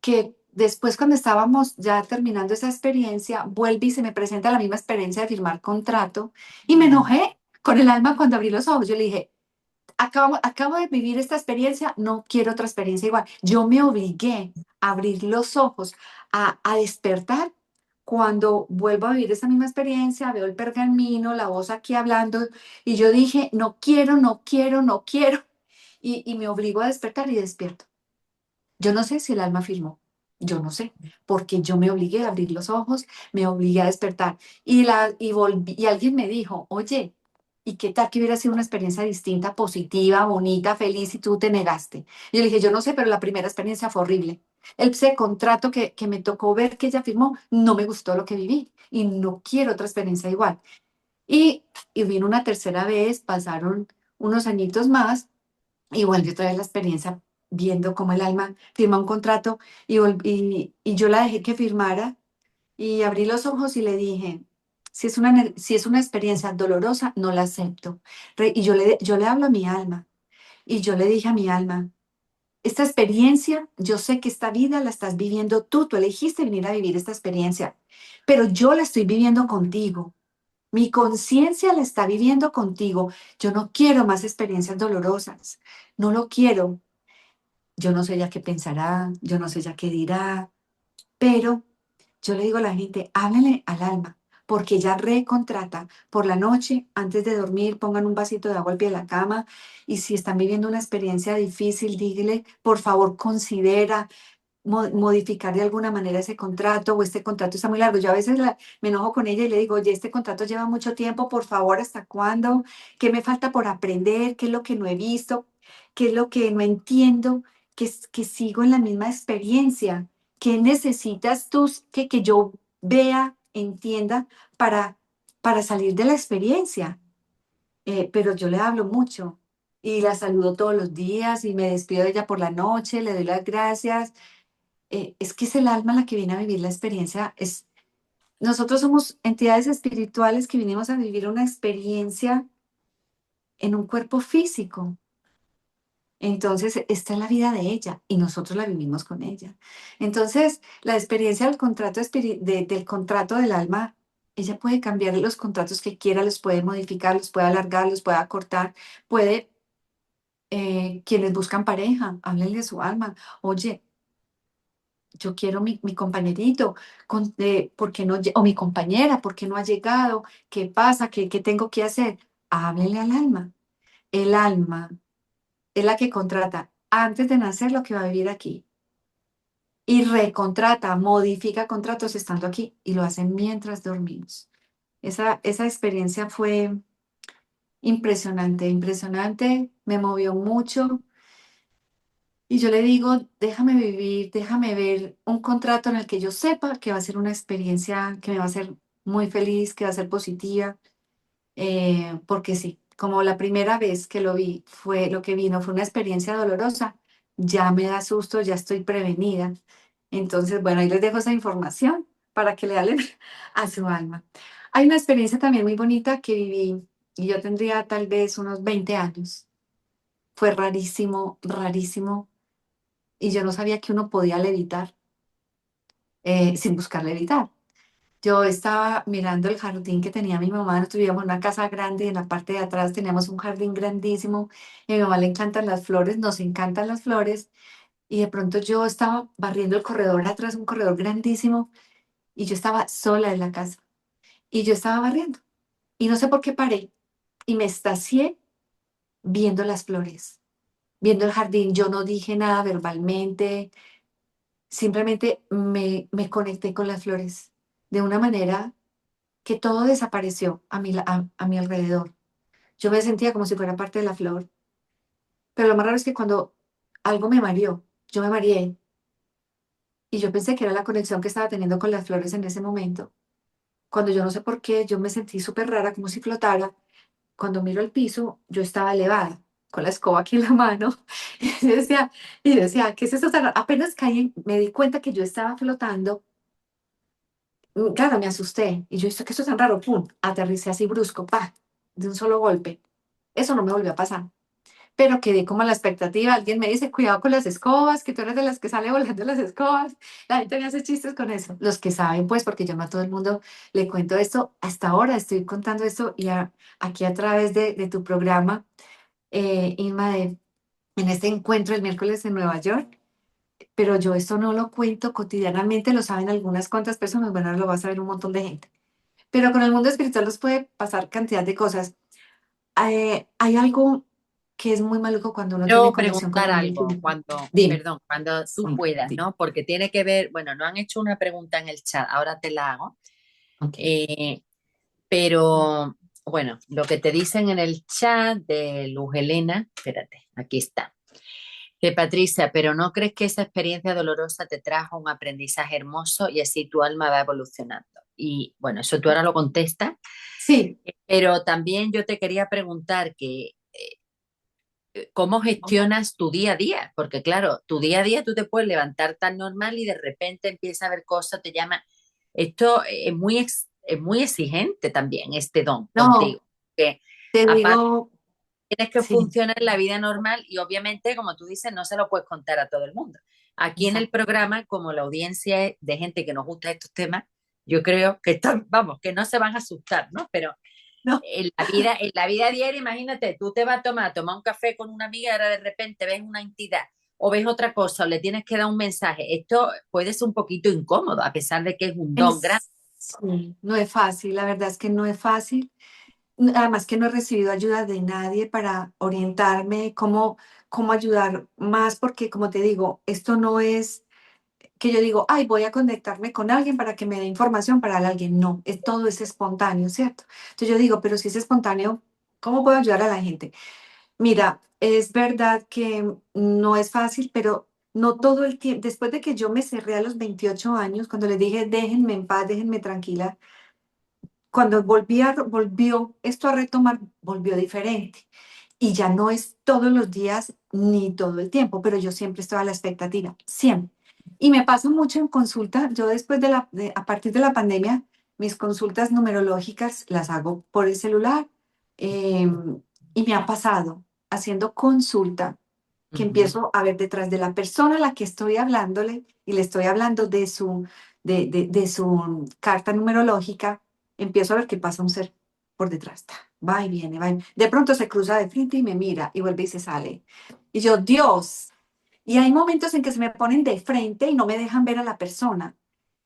que después cuando estábamos ya terminando esa experiencia, vuelve y se me presenta la misma experiencia de firmar contrato y me enojé con el alma cuando abrí los ojos. Yo le dije, acabo de vivir esta experiencia, no quiero otra experiencia igual. Yo me obligué a abrir los ojos, a despertar cuando vuelvo a vivir esa misma experiencia, veo el pergamino, la voz aquí hablando, y yo dije, no quiero, no quiero, no quiero, y me obligo a despertar y despierto. Yo no sé si el alma firmó, yo no sé, porque yo me obligué a abrir los ojos, me obligué a despertar y alguien me dijo, oye, ¿y qué tal que hubiera sido una experiencia distinta, positiva, bonita, feliz y tú te negaste? Y yo le dije, yo no sé, pero la primera experiencia fue horrible. Ese contrato que me tocó ver que ella firmó, no me gustó lo que viví y no quiero otra experiencia igual. Y vino una tercera vez, pasaron unos añitos más y volví otra vez la experiencia viendo cómo el alma firma un contrato y yo la dejé que firmara y abrí los ojos y le dije, si es una experiencia dolorosa, no la acepto. Y yo le hablo a mi alma y yo le dije a mi alma, esta experiencia, yo sé que esta vida la estás viviendo tú elegiste venir a vivir esta experiencia, pero yo la estoy viviendo contigo. Mi conciencia la está viviendo contigo. Yo no quiero más experiencias dolorosas. No lo quiero. Yo no sé ya qué pensará, yo no sé ya qué dirá, pero yo le digo a la gente, háblenle al alma, porque ella recontrata por la noche, antes de dormir, pongan un vasito de agua al pie de la cama y si están viviendo una experiencia difícil, dígale, por favor, considera modificar de alguna manera ese contrato o este contrato está muy largo. Yo a veces me enojo con ella y le digo, oye, este contrato lleva mucho tiempo, por favor, ¿hasta cuándo? ¿Qué me falta por aprender? ¿Qué es lo que no he visto? ¿Qué es lo que no entiendo? Que sigo en la misma experiencia. ¿Qué necesitas tú que yo vea, entienda para salir de la experiencia? Pero yo le hablo mucho y la saludo todos los días y me despido de ella por la noche, le doy las gracias. Es que es el alma la que viene a vivir la experiencia. Nosotros somos entidades espirituales que vinimos a vivir una experiencia en un cuerpo físico. Entonces, esta es la vida de ella y nosotros la vivimos con ella. Entonces, la experiencia del contrato, del contrato del alma, ella puede cambiar los contratos que quiera, los puede modificar, los puede alargar, los puede acortar, puede, quienes buscan pareja, háblenle a su alma. Oye, yo quiero mi compañerito, ¿por qué no, o mi compañera, ¿por qué no ha llegado? ¿Qué pasa? ¿Qué tengo que hacer? Háblenle al alma. El alma es la que contrata antes de nacer lo que va a vivir aquí. Y recontrata, modifica contratos estando aquí y lo hacen mientras dormimos. Esa experiencia fue impresionante, impresionante, me movió mucho. Y yo le digo, déjame vivir, déjame ver un contrato en el que yo sepa que va a ser una experiencia que me va a hacer muy feliz, que va a ser positiva, porque sí, como la primera vez que lo vi fue lo que vino, fue una experiencia dolorosa, ya me da susto, ya estoy prevenida. Entonces, bueno, ahí les dejo esa información para que le hablen a su alma. Hay una experiencia también muy bonita que viví y yo tendría tal vez unos 20 años. Fue rarísimo, rarísimo y yo no sabía que uno podía levitar sin buscar levitar. Yo estaba mirando el jardín que tenía mi mamá, nosotros vivíamos en una casa grande y en la parte de atrás teníamos un jardín grandísimo y a mi mamá le encantan las flores, nos encantan las flores y de pronto yo estaba barriendo el corredor atrás, un corredor grandísimo y yo estaba sola en la casa y yo estaba barriendo y no sé por qué paré y me estacié viendo las flores, viendo el jardín. Yo no dije nada verbalmente, simplemente me conecté con las flores de una manera que todo desapareció a mi alrededor. Yo me sentía como si fuera parte de la flor. Pero lo más raro es que cuando algo me mareó, yo me mareé y yo pensé que era la conexión que estaba teniendo con las flores en ese momento. Cuando yo no sé por qué, yo me sentí súper rara, como si flotara. Cuando miro el piso, yo estaba elevada, con la escoba aquí en la mano. Y yo decía, ¿qué es eso tan raro? Apenas caí, me di cuenta que yo estaba flotando. Claro, me asusté. Y yo, ¿qué es eso tan raro? ¡Pum! Aterricé así brusco, ¡pa! De un solo golpe. Eso no me volvió a pasar. Pero quedé como a la expectativa. Alguien me dice, cuidado con las escobas, que tú eres de las que sale volando las escobas. La gente me hace chistes con eso. Los que saben, pues, porque yo no a todo el mundo le cuento esto. Hasta ahora estoy contando esto y aquí a través de tu programa. Inma, en este encuentro el miércoles en Nueva York, pero yo esto no lo cuento cotidianamente, lo saben algunas cuantas personas, bueno, ahora lo va a saber un montón de gente. Pero con el mundo espiritual nos puede pasar cantidad de cosas. Hay algo que es muy maluco cuando uno tiene Quiero conexión con preguntar el mundo algo espiritual. cuando, Dime. perdón, cuando tú Sí, puedas, sí. ¿no? Porque tiene que ver, bueno, no han hecho una pregunta en el chat, ahora te la hago. Ok. Eh, pero bueno, lo que te dicen en el chat de Luz Helena, espérate, aquí está. De Patricia, pero ¿no crees que esa experiencia dolorosa te trajo un aprendizaje hermoso y así tu alma va evolucionando? Y bueno, eso tú ahora lo contestas, Sí. pero también yo te quería preguntar que cómo gestionas tu día a día, porque claro, tu día a día tú te puedes levantar tan normal y de repente empieza a ver cosas, te llama. Esto es muy exigente también, este don No, contigo, que te aparte digo, tienes que sí, funcionar la vida normal y obviamente, como tú dices, no se lo puedes contar a todo el mundo. Aquí en el exacto. programa, como la audiencia es de gente que nos gusta estos temas, yo creo que vamos, que no se van a asustar, ¿no? Pero No, en la vida diaria, imagínate, tú te vas a tomar un café con una amiga y ahora de repente ves una entidad o ves otra cosa o le tienes que dar un mensaje. Esto puede ser un poquito incómodo, a pesar de que es un don grande. sí, no es fácil, la verdad es que no es fácil. Además que no he recibido ayuda de nadie para orientarme cómo ayudar más, porque como te digo, esto no es que yo digo, ay, voy a conectarme con alguien para que me dé información para alguien. No, todo es espontáneo, ¿cierto? Entonces yo digo, pero si es espontáneo, ¿cómo puedo ayudar a la gente? Mira, es verdad que no es fácil, pero no todo el tiempo. Después de que yo me cerré a los 28 años, cuando les dije, déjenme en paz, déjenme tranquila, cuando volvió esto a retomar, volvió diferente. Y ya no es todos los días ni todo el tiempo, pero yo siempre estoy a la expectativa, siempre. Y me pasa mucho en consulta. Yo después a partir de la pandemia, mis consultas numerológicas las hago por el celular. Y me ha pasado haciendo consulta que Ujú. empiezo a ver detrás de la persona a la que estoy hablándole y le estoy hablando de su carta numerológica, empiezo a ver que pasa un ser por detrás. Va y viene, va y viene. De pronto se cruza de frente y me mira y vuelve y se sale. Y yo, Dios. Y hay momentos en que se me ponen de frente y no me dejan ver a la persona.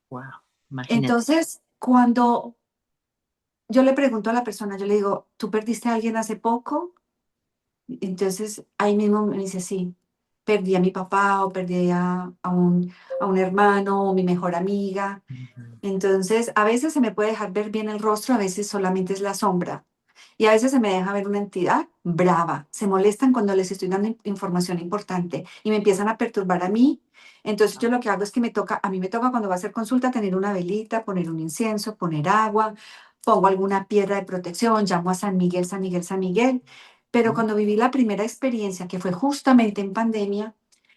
Wow, imagínate. Entonces, cuando yo le pregunto a la persona, yo le digo, ¿tú perdiste a alguien hace poco? Entonces, ahí mismo me dice, sí, perdí a mi papá o perdí a un hermano o mi mejor amiga. Ujú. Entonces, a veces se me puede dejar ver bien el rostro, a veces solamente es la sombra. Y a veces se me deja ver una entidad brava. Se molestan cuando les estoy dando información importante y me empiezan a perturbar a mí. Entonces, yo lo que hago es que a mí me toca cuando va a hacer consulta tener una velita, poner un incienso, poner agua, pongo alguna piedra de protección, llamo a San Miguel, San Miguel, San Miguel. Pero cuando viví la primera experiencia, que fue justamente en pandemia,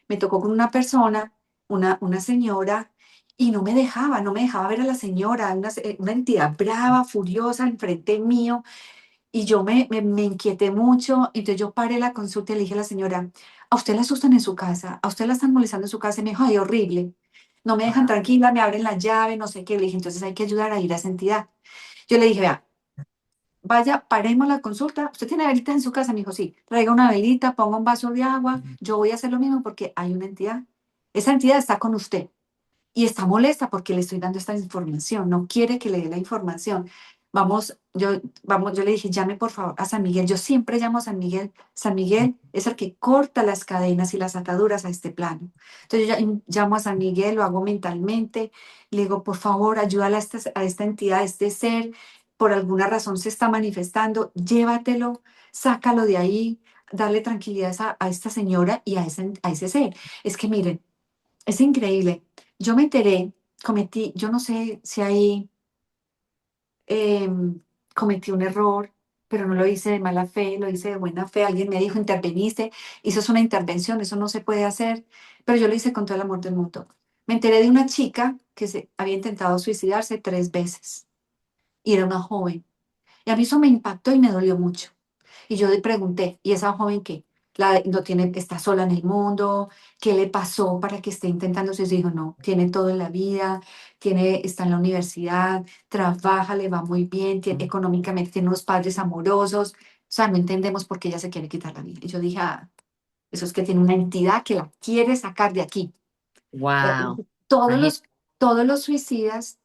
me tocó con una persona, una señora, y no me dejaba ver a la señora, una entidad brava, furiosa, enfrente mío, y yo me inquieté mucho, entonces yo paré la consulta y le dije a la señora, ¿a usted la asustan en su casa? ¿A usted la están molestando en su casa? Y me dijo, ay, horrible, no me dejan Wow. tranquila, me abren la llave, no sé qué, le dije, entonces hay que ayudar a ir a esa entidad. Yo le dije, vea, vaya, paremos la consulta. ¿Usted tiene velita en su casa? Me dijo, sí. Traiga una velita, ponga un vaso de agua. Yo voy a hacer lo mismo porque hay una entidad. Esa entidad está con usted y está molesta porque le estoy dando esta información. No quiere que le dé la información. Yo le dije, llame por favor a San Miguel. Yo siempre llamo a San Miguel. San Miguel es el que corta las cadenas y las ataduras a este plano. Entonces yo llamo a San Miguel, lo hago mentalmente. Le digo, por favor, ayúdala a esta entidad, a este ser. Por alguna razón se está manifestando. Llévatelo, sácalo de ahí, darle tranquilidad a esta señora y a ese ser. Es que miren, es increíble. Yo me enteré, yo no sé si ahí cometí un error, pero no lo hice de mala fe, lo hice de buena fe. Alguien me dijo, interveniste, eso es una intervención, eso no se puede hacer, pero yo lo hice con todo el amor del mundo. Me enteré de una chica que se había intentado suicidarse 3 veces y era una joven. Y a mí eso me impactó y me dolió mucho. Y yo le pregunté, ¿y esa joven qué? No tiene, está sola en el mundo, ¿qué le pasó para que esté intentando suicidio? Dijo, no, tiene todo en la vida, está en la universidad, trabaja, le va muy bien, económicamente tiene unos padres amorosos, sea, no entendemos por qué ella se quiere quitar la vida. Y yo dije, ah, eso es que tiene una entidad que la quiere sacar de aquí. Wow. Todos todos los suicidas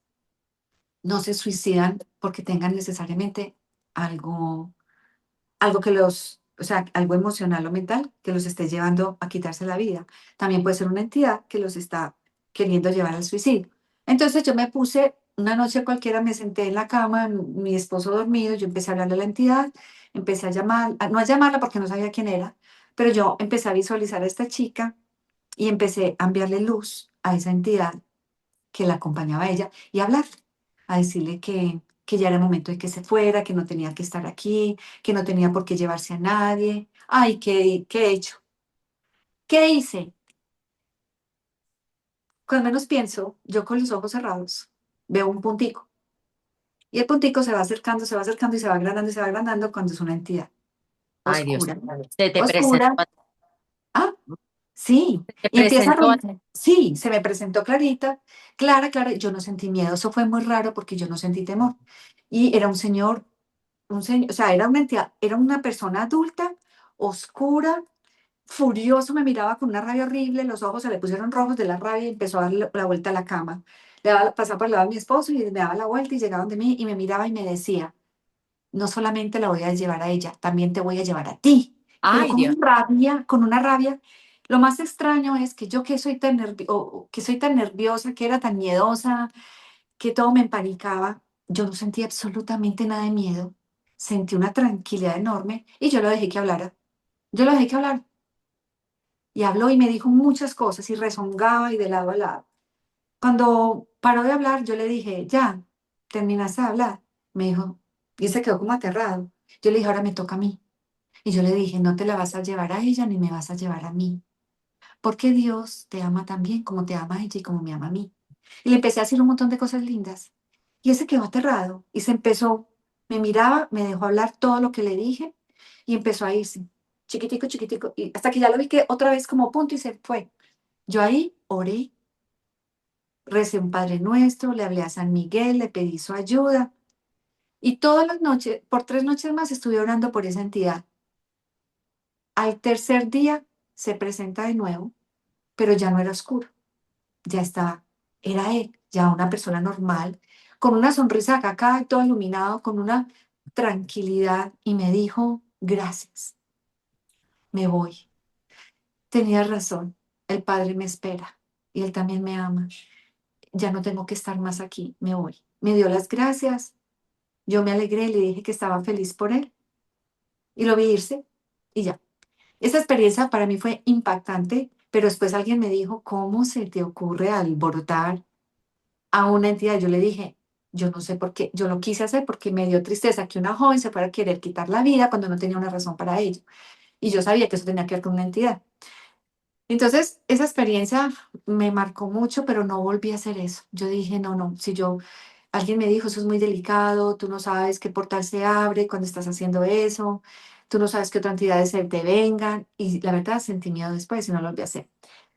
no se suicidan porque tengan necesariamente algo, algo que los, o sea, algo emocional o mental que los esté llevando a quitarse la vida. También puede ser una entidad que los está queriendo llevar al suicidio. Entonces yo me puse, una noche cualquiera me senté en la cama, mi esposo dormido, yo empecé a hablarle a la entidad, empecé a llamar, no a llamarla porque no sabía quién era, pero yo empecé a visualizar a esta chica y empecé a enviarle luz a esa entidad que la acompañaba a ella y hablar, a decirle que ya era el momento de que se fuera, que no tenía que estar aquí, que no tenía por qué llevarse a nadie. Ay, ¿qué he hecho? ¿Qué hice? Cuando menos pienso, yo con los ojos cerrados veo un puntico y el puntico se va acercando y se va agrandando cuando es una entidad Ay, Dios. oscura, Se te presentó, oscura. Ah, sí, se te y empieza a presentó. sí, se me presentó clarita, clara, yo no sentí miedo, eso fue muy raro porque yo no sentí temor. Y era un señor, o sea, era una entidad, era una persona adulta, oscura, furioso, me miraba con una rabia horrible, los ojos se le pusieron rojos de la rabia y empezó a darle la vuelta a la cama. Pasaba por el lado de mi esposo y me daba la vuelta y llegaban de mí y me miraba y me decía, no solamente la voy a llevar a ella, también te voy a llevar a ti. Pero Ay, Dios. con una rabia. Lo más extraño es que yo que soy tan que soy tan nerviosa, que era tan miedosa, que todo me empanicaba, yo no sentí absolutamente nada de miedo. Sentí una tranquilidad enorme y yo lo dejé que hablara. Yo lo dejé que hablara. Y habló y me dijo muchas cosas y rezongaba y de lado a lado. Cuando paró de hablar, yo le dije, ya, terminaste de hablar. Me dijo, y él se quedó como aterrado. Yo le dije, ahora me toca a mí. Y yo le dije, no te la vas a llevar a ella ni me vas a llevar a mí. Porque Dios te ama también como te ama a ella y como me ama a mí. Y le empecé a decir un montón de cosas lindas. Y él se quedó aterrado y se empezó, me miraba, me dejó hablar todo lo que le dije y empezó a irse, chiquitico, y hasta que ya lo vi que otra vez como punto y se fue. Yo ahí oré, recé un Padre Nuestro, le hablé a San Miguel, le pedí su ayuda y todas las noches, por 3 noches más estuve orando por esa entidad. Al tercer día se presenta de nuevo, pero ya no era oscuro, ya estaba, era él, ya una persona normal, con una sonrisa acá, acá, todo iluminado, con una tranquilidad y me dijo, gracias, me voy. Tenía razón, el Padre me espera y él también me ama. Ya no tengo que estar más aquí, me voy. Me dio las gracias, yo me alegré, le dije que estaba feliz por él y lo vi irse y ya. Esta experiencia para mí fue impactante, pero después alguien me dijo, ¿cómo se te ocurre alborotar a una entidad? Yo le dije, yo no sé por qué, yo lo quise hacer porque me dio tristeza que una joven se fuera a querer quitar la vida cuando no tenía una razón para ello. Y yo sabía que eso tenía que ver con una entidad. Entonces, esa experiencia me marcó mucho, pero no volví a hacer eso. Yo dije, no, si yo, alguien me dijo, eso es muy delicado, tú no sabes qué portal se abre cuando estás haciendo eso, tú no sabes qué otras entidades se te vengan. Y la verdad, sentí miedo después y no lo volví a hacer.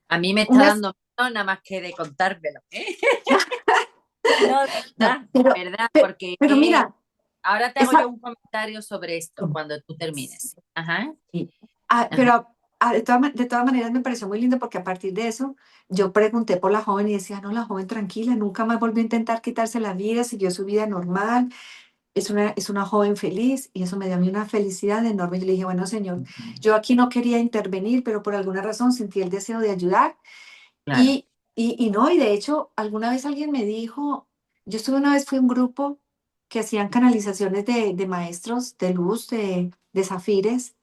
A mí me está Unas, dando miedo nada más que de contármelo. No, de no, verdad, de verdad, porque pero mira, ahora te hago yo esa, un comentario sobre esto cuando tú termines. Ajá, sí. ajá, Pero de todas maneras me pareció muy lindo porque a partir de eso yo pregunté por la joven y decía, no, la joven tranquila, nunca más volvió a intentar quitarse la vida, siguió su vida normal, es una joven feliz y eso me dio a mí una felicidad enorme. Yo le dije, bueno, señor, yo aquí no quería intervenir, pero por alguna razón sentí el deseo de ayudar claro. y no, y de hecho, alguna vez alguien me dijo, yo estuve una vez, fui a un grupo que hacían canalizaciones de maestros de luz, de zafires,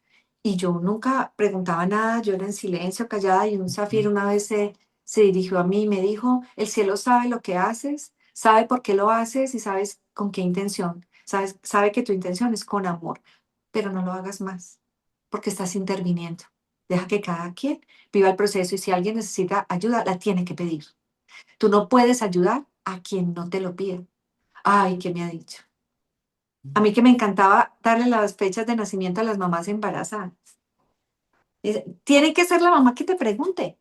y yo nunca preguntaba nada, yo era en silencio, callada, y un zafir una vez se dirigió a mí y me dijo, el cielo sabe lo que haces, sabe por qué lo haces y sabes con qué intención, sabe que tu intención es con amor, pero no lo hagas más, porque estás interviniendo. Deja que cada quien viva el proceso y si alguien necesita ayuda, la tiene que pedir. Tú no puedes ayudar a quien no te lo pida. Ay, ¿qué me ha dicho? A mí que me encantaba darle las fechas de nacimiento a las mamás embarazadas. Dice, tiene que ser la mamá que te pregunte.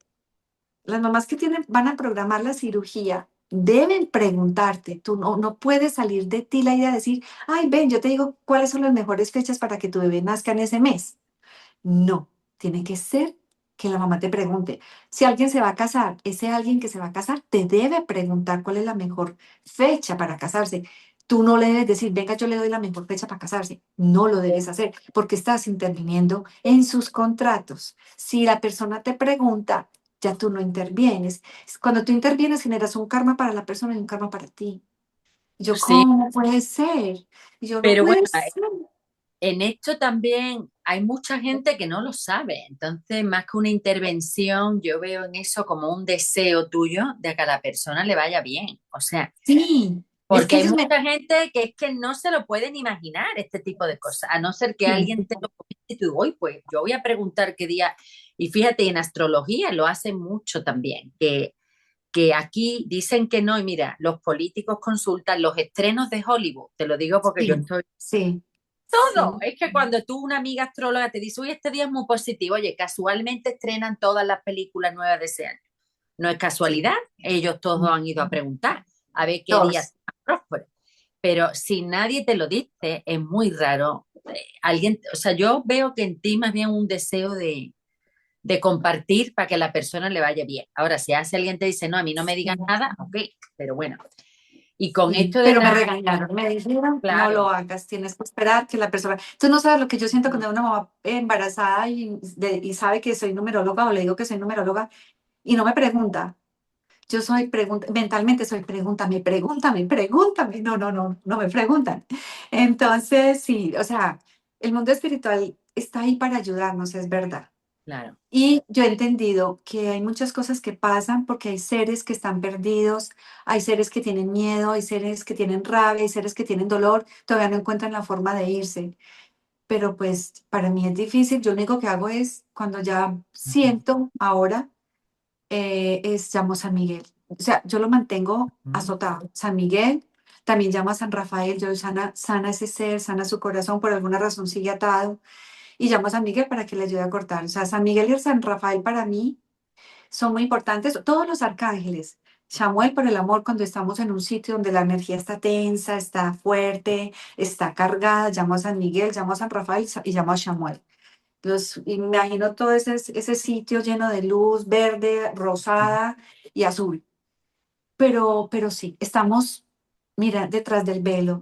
Las mamás que tienen, van a programar la cirugía Deben preguntarte, tú no puedes salir de ti la idea de decir, ay, ven, yo te digo cuáles son las mejores fechas para que tu bebé nazca en ese mes. No, tiene que ser que la mamá te pregunte. Si alguien se va a casar, ese alguien que se va a casar te debe preguntar cuál es la mejor fecha para casarse. Tú no le debes decir, venga, yo le doy la mejor fecha para casarse. No lo debes hacer porque estás interviniendo en sus contratos. Si la persona te pregunta, ya tú no intervienes. Cuando tú intervienes, generas un karma para la persona y un karma para ti. Y yo, Sí, ¿cómo puede ser? Y yo, no pero bueno, puede ser. en esto también hay mucha gente que no lo sabe. Entonces, más que una intervención, yo veo en eso como un deseo tuyo de que a la persona le vaya bien. O sea, Sí, es porque que hay ellos me... mucha gente que es que no se lo pueden imaginar este tipo de cosas, a no ser que Sí. alguien te lo comente y tú, "Uy, pues yo voy a preguntar qué día". Y fíjate, en astrología lo hacen mucho también, que aquí dicen que no, y mira, los políticos consultan los estrenos de Hollywood, te lo digo porque yo Sí, estoy sí, todo. sí, Es que cuando tú, una amiga astróloga, te dice, uy, este día es muy positivo, oye, casualmente estrenan todas las películas nuevas de ese año. No es sí, casualidad, ellos todos han ido a preguntar a ver qué día todos. es más próspero. Pero si nadie te lo dice, es muy raro. Alguien, o sea, yo veo que en ti más bien un deseo de compartir para que a la persona le vaya bien. Ahora, si hace alguien te dice, no, a mí no me digas Sí, nada, ok, pero bueno. Y con sí, esto de pero me la, regañaron, me dijeron, no lo claro, hagas, tienes que esperar que la persona... Tú no sabes lo que yo siento cuando una mamá embarazada y sabe que soy numeróloga o le digo que soy numeróloga y no me pregunta. Yo soy pregunta, mentalmente soy pregúntame, pregúntame, pregúntame. No me preguntan. Entonces, sí, o sea, el mundo espiritual está ahí para ayudarnos, es verdad. claro. Y yo he entendido que hay muchas cosas que pasan porque hay seres que están perdidos, hay seres que tienen miedo, hay seres que tienen rabia, hay seres que tienen dolor, todavía no encuentran la forma de irse. Pero pues para mí es difícil, yo lo único que hago es cuando ya siento ahora, es llamo a San Miguel. O sea, yo lo mantengo azotado. San Miguel, también llamo a San Rafael, yo sana, sana ese ser, sana su corazón, por alguna razón sigue atado y llamo a San Miguel para que le ayude a cortar. O sea, San Miguel y San Rafael para mí son muy importantes. Todos los arcángeles. Samuel por el amor cuando estamos en un sitio donde la energía está tensa, está fuerte, está cargada. Llamo a San Miguel, llamo a San Rafael y llamo a Samuel. Los imagino todo ese sitio lleno de luz verde, rosada y azul. Pero sí, estamos, mira, detrás del velo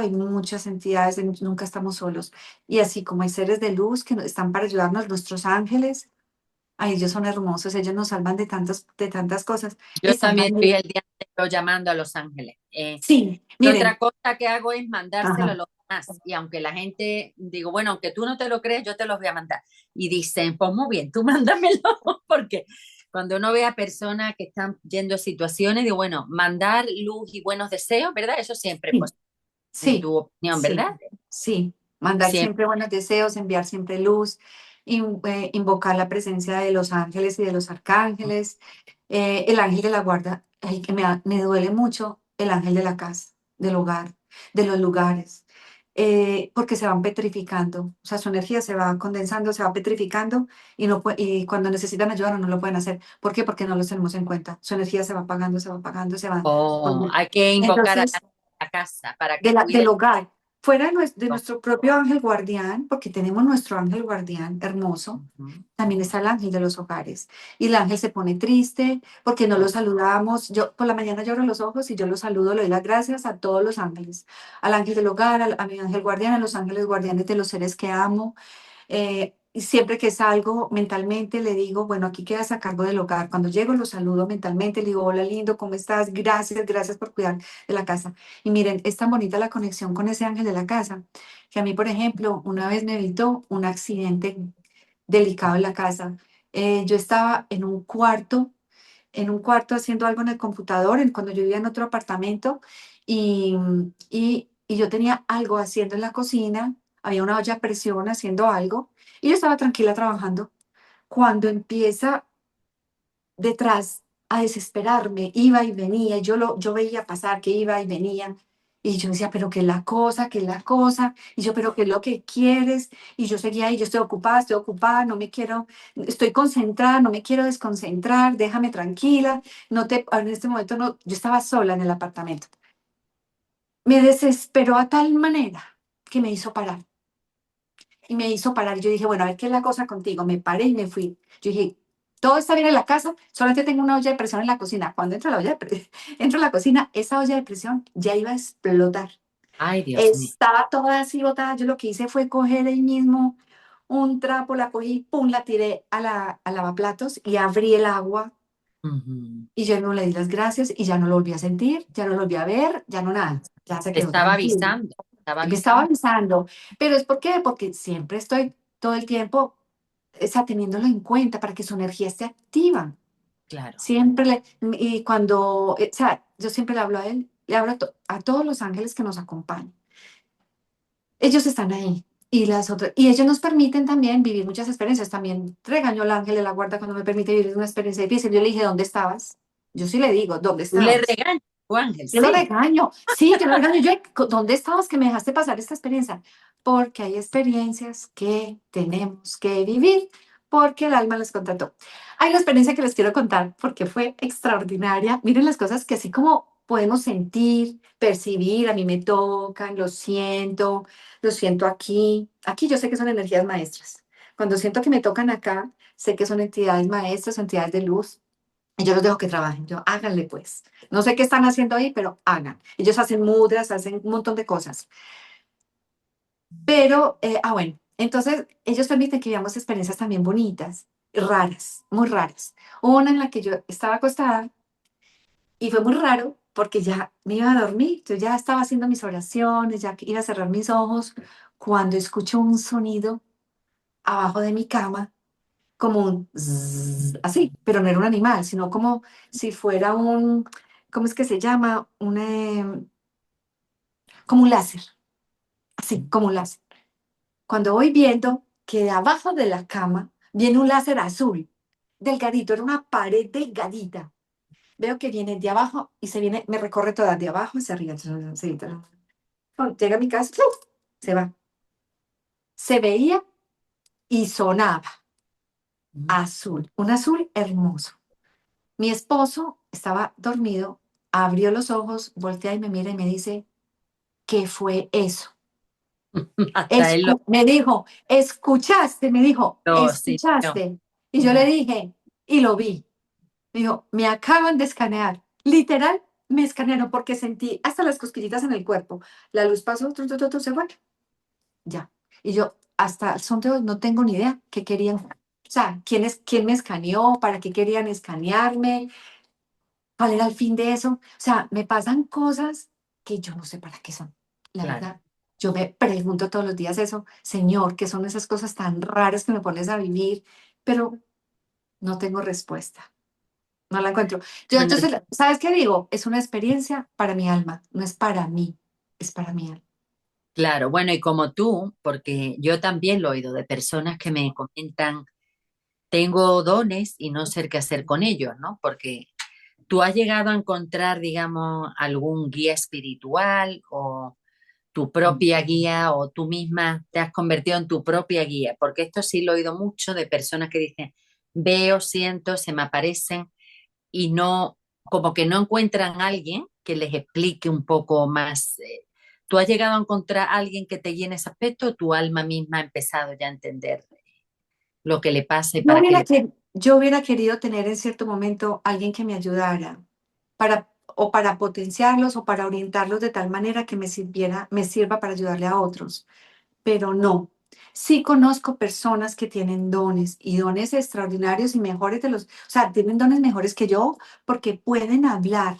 hay muchas entidades, nunca estamos solos. Y así como hay seres de luz que están para ayudarnos, nuestros ángeles, ay, ellos son hermosos, ellos nos salvan de tantas cosas. Y Yo están también estoy también, el día entero llamando a Los Ángeles. sí, Y otra miren, cosa que hago es mandárselo a ajá, los demás. Y aunque la gente, digo, bueno, aunque tú no te lo crees, yo te los voy a mandar. Y dicen, pues muy bien, tú mándamelo, porque cuando uno ve a personas que están yendo a situaciones, digo, bueno, mandar luz y buenos deseos, ¿verdad? Eso siempre, sí, pues, en sí, tu opinión, sí, ¿verdad? sí. Mandar Siempre. siempre buenos deseos, enviar siempre luz, invocar la presencia de los ángeles y de los arcángeles. El ángel de la guarda, ay, que me duele mucho el ángel de la casa, del hogar, de los lugares, porque se van petrificando, o sea, su energía se va condensando, se va petrificando y, y cuando necesitan ayuda no lo pueden hacer. ¿Por qué? Porque no los tenemos en cuenta. Su energía se va apagando, se va apagando, se va. O hay que invocar a Entonces, la casa para que del cuide. hogar, fuera de nuestro propio ángel guardián, porque tenemos nuestro ángel guardián hermoso, Ujú. también está el ángel de los hogares. Y el ángel se pone triste porque no lo saludamos. Yo por la mañana lloro los ojos y yo lo saludo, le doy las gracias a todos los ángeles, al ángel del hogar, a mi ángel guardián, a los ángeles guardianes de los seres que amo. Y siempre que salgo mentalmente le digo, bueno, aquí quedas a cargo del hogar. Cuando llego lo saludo mentalmente, le digo, hola lindo, ¿cómo estás? Gracias, gracias por cuidar de la casa. Y miren, es tan bonita la conexión con ese ángel de la casa, que a mí, por ejemplo, una vez me evitó un accidente delicado en la casa. Yo estaba en un cuarto haciendo algo en el computador, cuando yo vivía en otro apartamento, y, y yo tenía algo haciendo en la cocina, había una olla a presión haciendo algo, y yo estaba tranquila trabajando. Cuando empieza detrás a desesperarme, iba y venía, yo veía pasar que iba y venía, Y yo decía, pero ¿qué es la cosa? ¿Qué es la cosa? Y yo, pero ¿qué es lo que quieres? Y yo seguía ahí, yo estoy ocupada, no me quiero, estoy concentrada, no me quiero desconcentrar, déjame tranquila, no te, en este momento no, yo estaba sola en el apartamento. Me desesperó a tal manera que me hizo parar. Y me hizo parar. Yo dije, bueno, a ver qué es la cosa contigo. Me paré y me fui. Yo dije, todo está bien en la casa, solamente tengo una olla de presión en la cocina. Cuando entro a la olla de entro a la cocina, esa olla de presión ya iba a explotar. Ay, Dios mío. Estaba toda así botada. Yo lo que hice fue coger ahí mismo un trapo, la cogí, pum, la tiré a lavaplatos y abrí el agua. Ujú. Y yo no le di las gracias y ya no lo volví a sentir, ya no lo volví a ver, ya no nada. Ya se Te quedó estaba tranquilo. avisando, estaba Me estaba avisando. avisando. ¿Pero es por qué? Porque siempre estoy todo el tiempo teniéndolo en cuenta para que su energía esté activa. Claro. Siempre le, y cuando, o sea, yo siempre le hablo a él, le hablo a todos los ángeles que nos acompañan. Ellos están ahí. Y las otras, y ellos nos permiten también vivir muchas experiencias. También regañó al ángel de la guarda cuando me permite vivir una experiencia difícil. Yo le dije, ¿dónde estabas? Yo sí le digo, ¿dónde Tú le estabas? regañas, tu ángel, Yo lo sí. regaño, sí, yo lo regaño. Yo, ¿dónde estabas que me dejaste pasar esta experiencia? Porque hay experiencias que tenemos que vivir, porque el alma las contrató. Hay una experiencia que les quiero contar porque fue extraordinaria. Miren las cosas que así como podemos sentir, percibir, a mí me tocan, lo siento aquí. Aquí yo sé que son energías maestras. Cuando siento que me tocan acá, sé que son entidades maestras, entidades de luz. Y yo los dejo que trabajen. Yo, háganle pues. No sé qué están haciendo ahí, pero hagan. Ellos hacen mudras, hacen un montón de cosas. Pero, bueno, entonces ellos permiten que vivamos experiencias también bonitas, raras, muy raras. Una en la que yo estaba acostada y fue muy raro porque ya me iba a dormir. Yo ya estaba haciendo mis oraciones, ya iba a cerrar mis ojos cuando escucho un sonido abajo de mi cama como un zzzz, así, pero no era un animal, sino como si fuera un, ¿cómo es que se llama? Como un láser, así, como un láser. Cuando voy viendo que de abajo de la cama viene un láser azul, delgadito, era una pared delgadita. Veo que viene de abajo y se viene, me recorre toda de abajo hacia arriba. Sí, llega a mi casa, ¡uf! Se va. Se veía y sonaba azul, un azul hermoso. Mi esposo estaba dormido, abrió los ojos, voltea y me mira y me dice, ¿qué fue eso? Hasta él Me dijo, ¿escuchaste? Me dijo, lo sintió. ¿escuchaste? Y yo le dije, y lo vi. Me dijo, me acaban de escanear. Literal, me escanearon porque sentí hasta las cosquillitas en el cuerpo. La luz pasó, se fue. Ya. Y yo, hasta el son de hoy, no tengo ni idea qué querían. O sea, quién me escaneó? ¿Para qué querían escanearme? ¿Cuál era el fin de eso? O sea, me pasan cosas que yo no sé para qué son. La Claro. verdad, yo me pregunto todos los días eso, Señor, ¿qué son esas cosas tan raras que me pones a vivir? Pero no tengo respuesta, no la encuentro. Yo Bueno, entonces, ¿sabes qué digo? Es una experiencia para mi alma, no es para mí, es para mi alma. claro, bueno, y como tú, porque yo también lo he oído de personas que me comentan, tengo dones y no sé qué hacer con ellos, ¿no? Porque tú has llegado a encontrar, digamos, algún guía espiritual o tu propia guía o tú misma te has convertido en tu propia guía, porque esto sí lo he oído mucho de personas que dicen, veo, siento, se me aparecen y no, como que no encuentran a alguien que les explique un poco más. ¿Tú has llegado a encontrar a alguien que te guíe en ese aspecto o tu alma misma ha empezado ya a entender lo que le pasa y para qué le... Yo hubiera querido tener en cierto momento alguien que me ayudara o para potenciarlos o para orientarlos de tal manera que me sirva para ayudarle a otros, pero no. Sí conozco personas que tienen dones y dones extraordinarios y mejores o sea, tienen dones mejores que yo porque pueden hablar,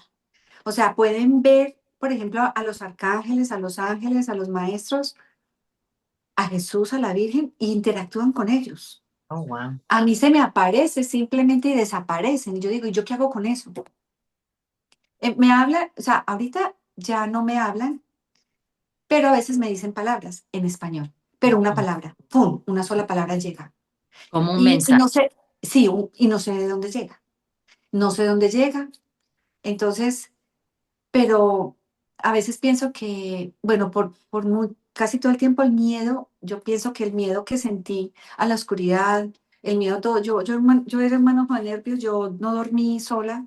o sea, pueden ver, por ejemplo, a los arcángeles, a los ángeles, a los maestros, a Jesús, a la Virgen, e interactúan con ellos. Oh, wow. A mí se me aparece simplemente y desaparecen. Y yo digo, ¿y yo qué hago con eso? Me habla, o sea, ahorita ya no me hablan, pero a veces me dicen palabras en español. Pero una palabra, ¡pum! Una sola palabra llega. Como un Y mensaje. no sé, sí, y no sé de dónde llega. No sé dónde llega. Entonces, pero a veces pienso que, bueno, casi todo el tiempo el miedo, yo pienso que el miedo que sentí a la oscuridad, el miedo a todo, yo era hermano de nervios, yo no dormí sola,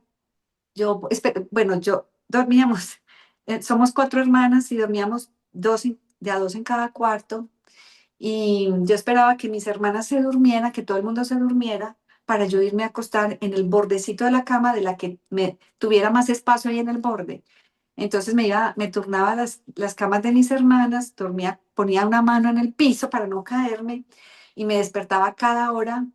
bueno, yo dormíamos, somos 4 hermanas y dormíamos de a dos en cada cuarto. Y yo esperaba que mis hermanas se durmieran, que todo el mundo se durmiera, para yo irme a acostar en el bordecito de la cama de la que me tuviera más espacio ahí en el borde. Entonces me turnaba las camas de mis hermanas, dormía, ponía una mano en el piso para no caerme y me despertaba cada hora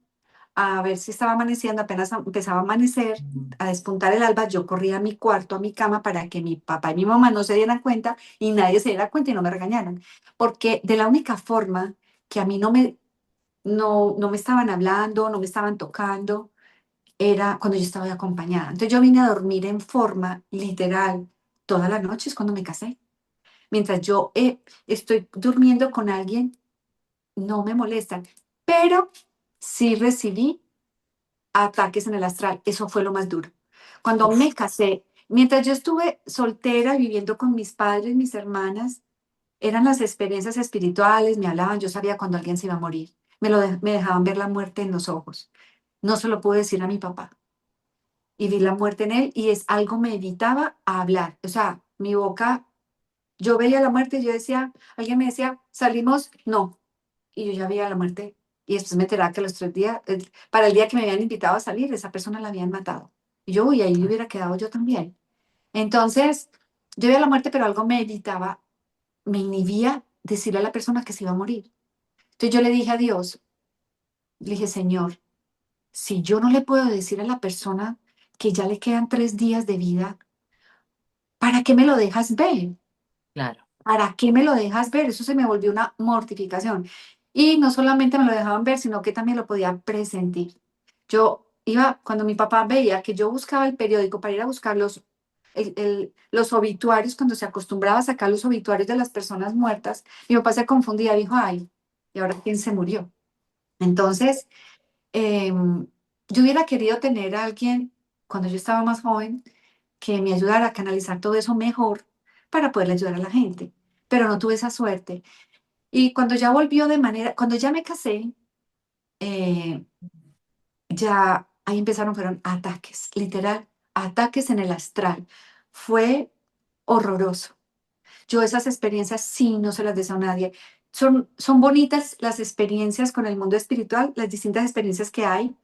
a ver si estaba amaneciendo. Apenas empezaba a amanecer, Mm. a despuntar el alba, yo corría a mi cuarto, a mi cama, para que mi papá y mi mamá no se dieran cuenta y nadie se diera cuenta y no me regañaran. Porque de la única forma que a mí no me estaban hablando, no me estaban tocando, era cuando yo estaba acompañada. Entonces yo vine a dormir en forma literal todas las noches cuando me casé. Mientras yo estoy durmiendo con alguien, no me molestan, pero sí recibí ataques en el astral. Eso fue lo más duro. Cuando Uf, me casé, mientras yo estuve soltera viviendo con mis padres, mis hermanas, eran las experiencias espirituales, me hablaban, yo sabía cuando alguien se iba a morir. Me dejaban ver la muerte en los ojos. No se lo pude decir a mi papá. Y vi la muerte en él y es algo me evitaba a hablar. O sea, mi boca, yo veía la muerte y yo decía, alguien me decía, salimos, no. Y yo ya veía la muerte. Y después me enteraba que los 3 días, para el día que me habían invitado a salir, esa persona la habían matado. Y yo, uy, ahí hubiera quedado yo también. Entonces, yo veía la muerte, pero algo me evitaba, me inhibía decirle a la persona que se iba a morir. Entonces yo le dije a Dios, le dije, Señor, si yo no le puedo decir a la persona que ya le quedan 3 días de vida, ¿para qué me lo dejas ver? claro. ¿Para qué me lo dejas ver? Eso se me volvió una mortificación. Y no solamente me lo dejaban ver, sino que también lo podía presentir. Yo iba, cuando mi papá veía que yo buscaba el periódico para ir a buscar los obituarios, cuando se acostumbraba a sacar los obituarios de las personas muertas, mi papá se confundía, dijo, ay, ¿y ahora quién se murió? Entonces, yo hubiera querido tener a alguien, cuando yo estaba más joven, que me ayudara a canalizar todo eso mejor para poderle ayudar a la gente, pero no tuve esa suerte. Y cuando ya me casé, eh, ya ahí fueron ataques, literal, ataques en el astral. Fue horroroso. Yo esas experiencias sí no se las deseo a nadie. Son bonitas las experiencias con el mundo espiritual, las distintas experiencias que hay,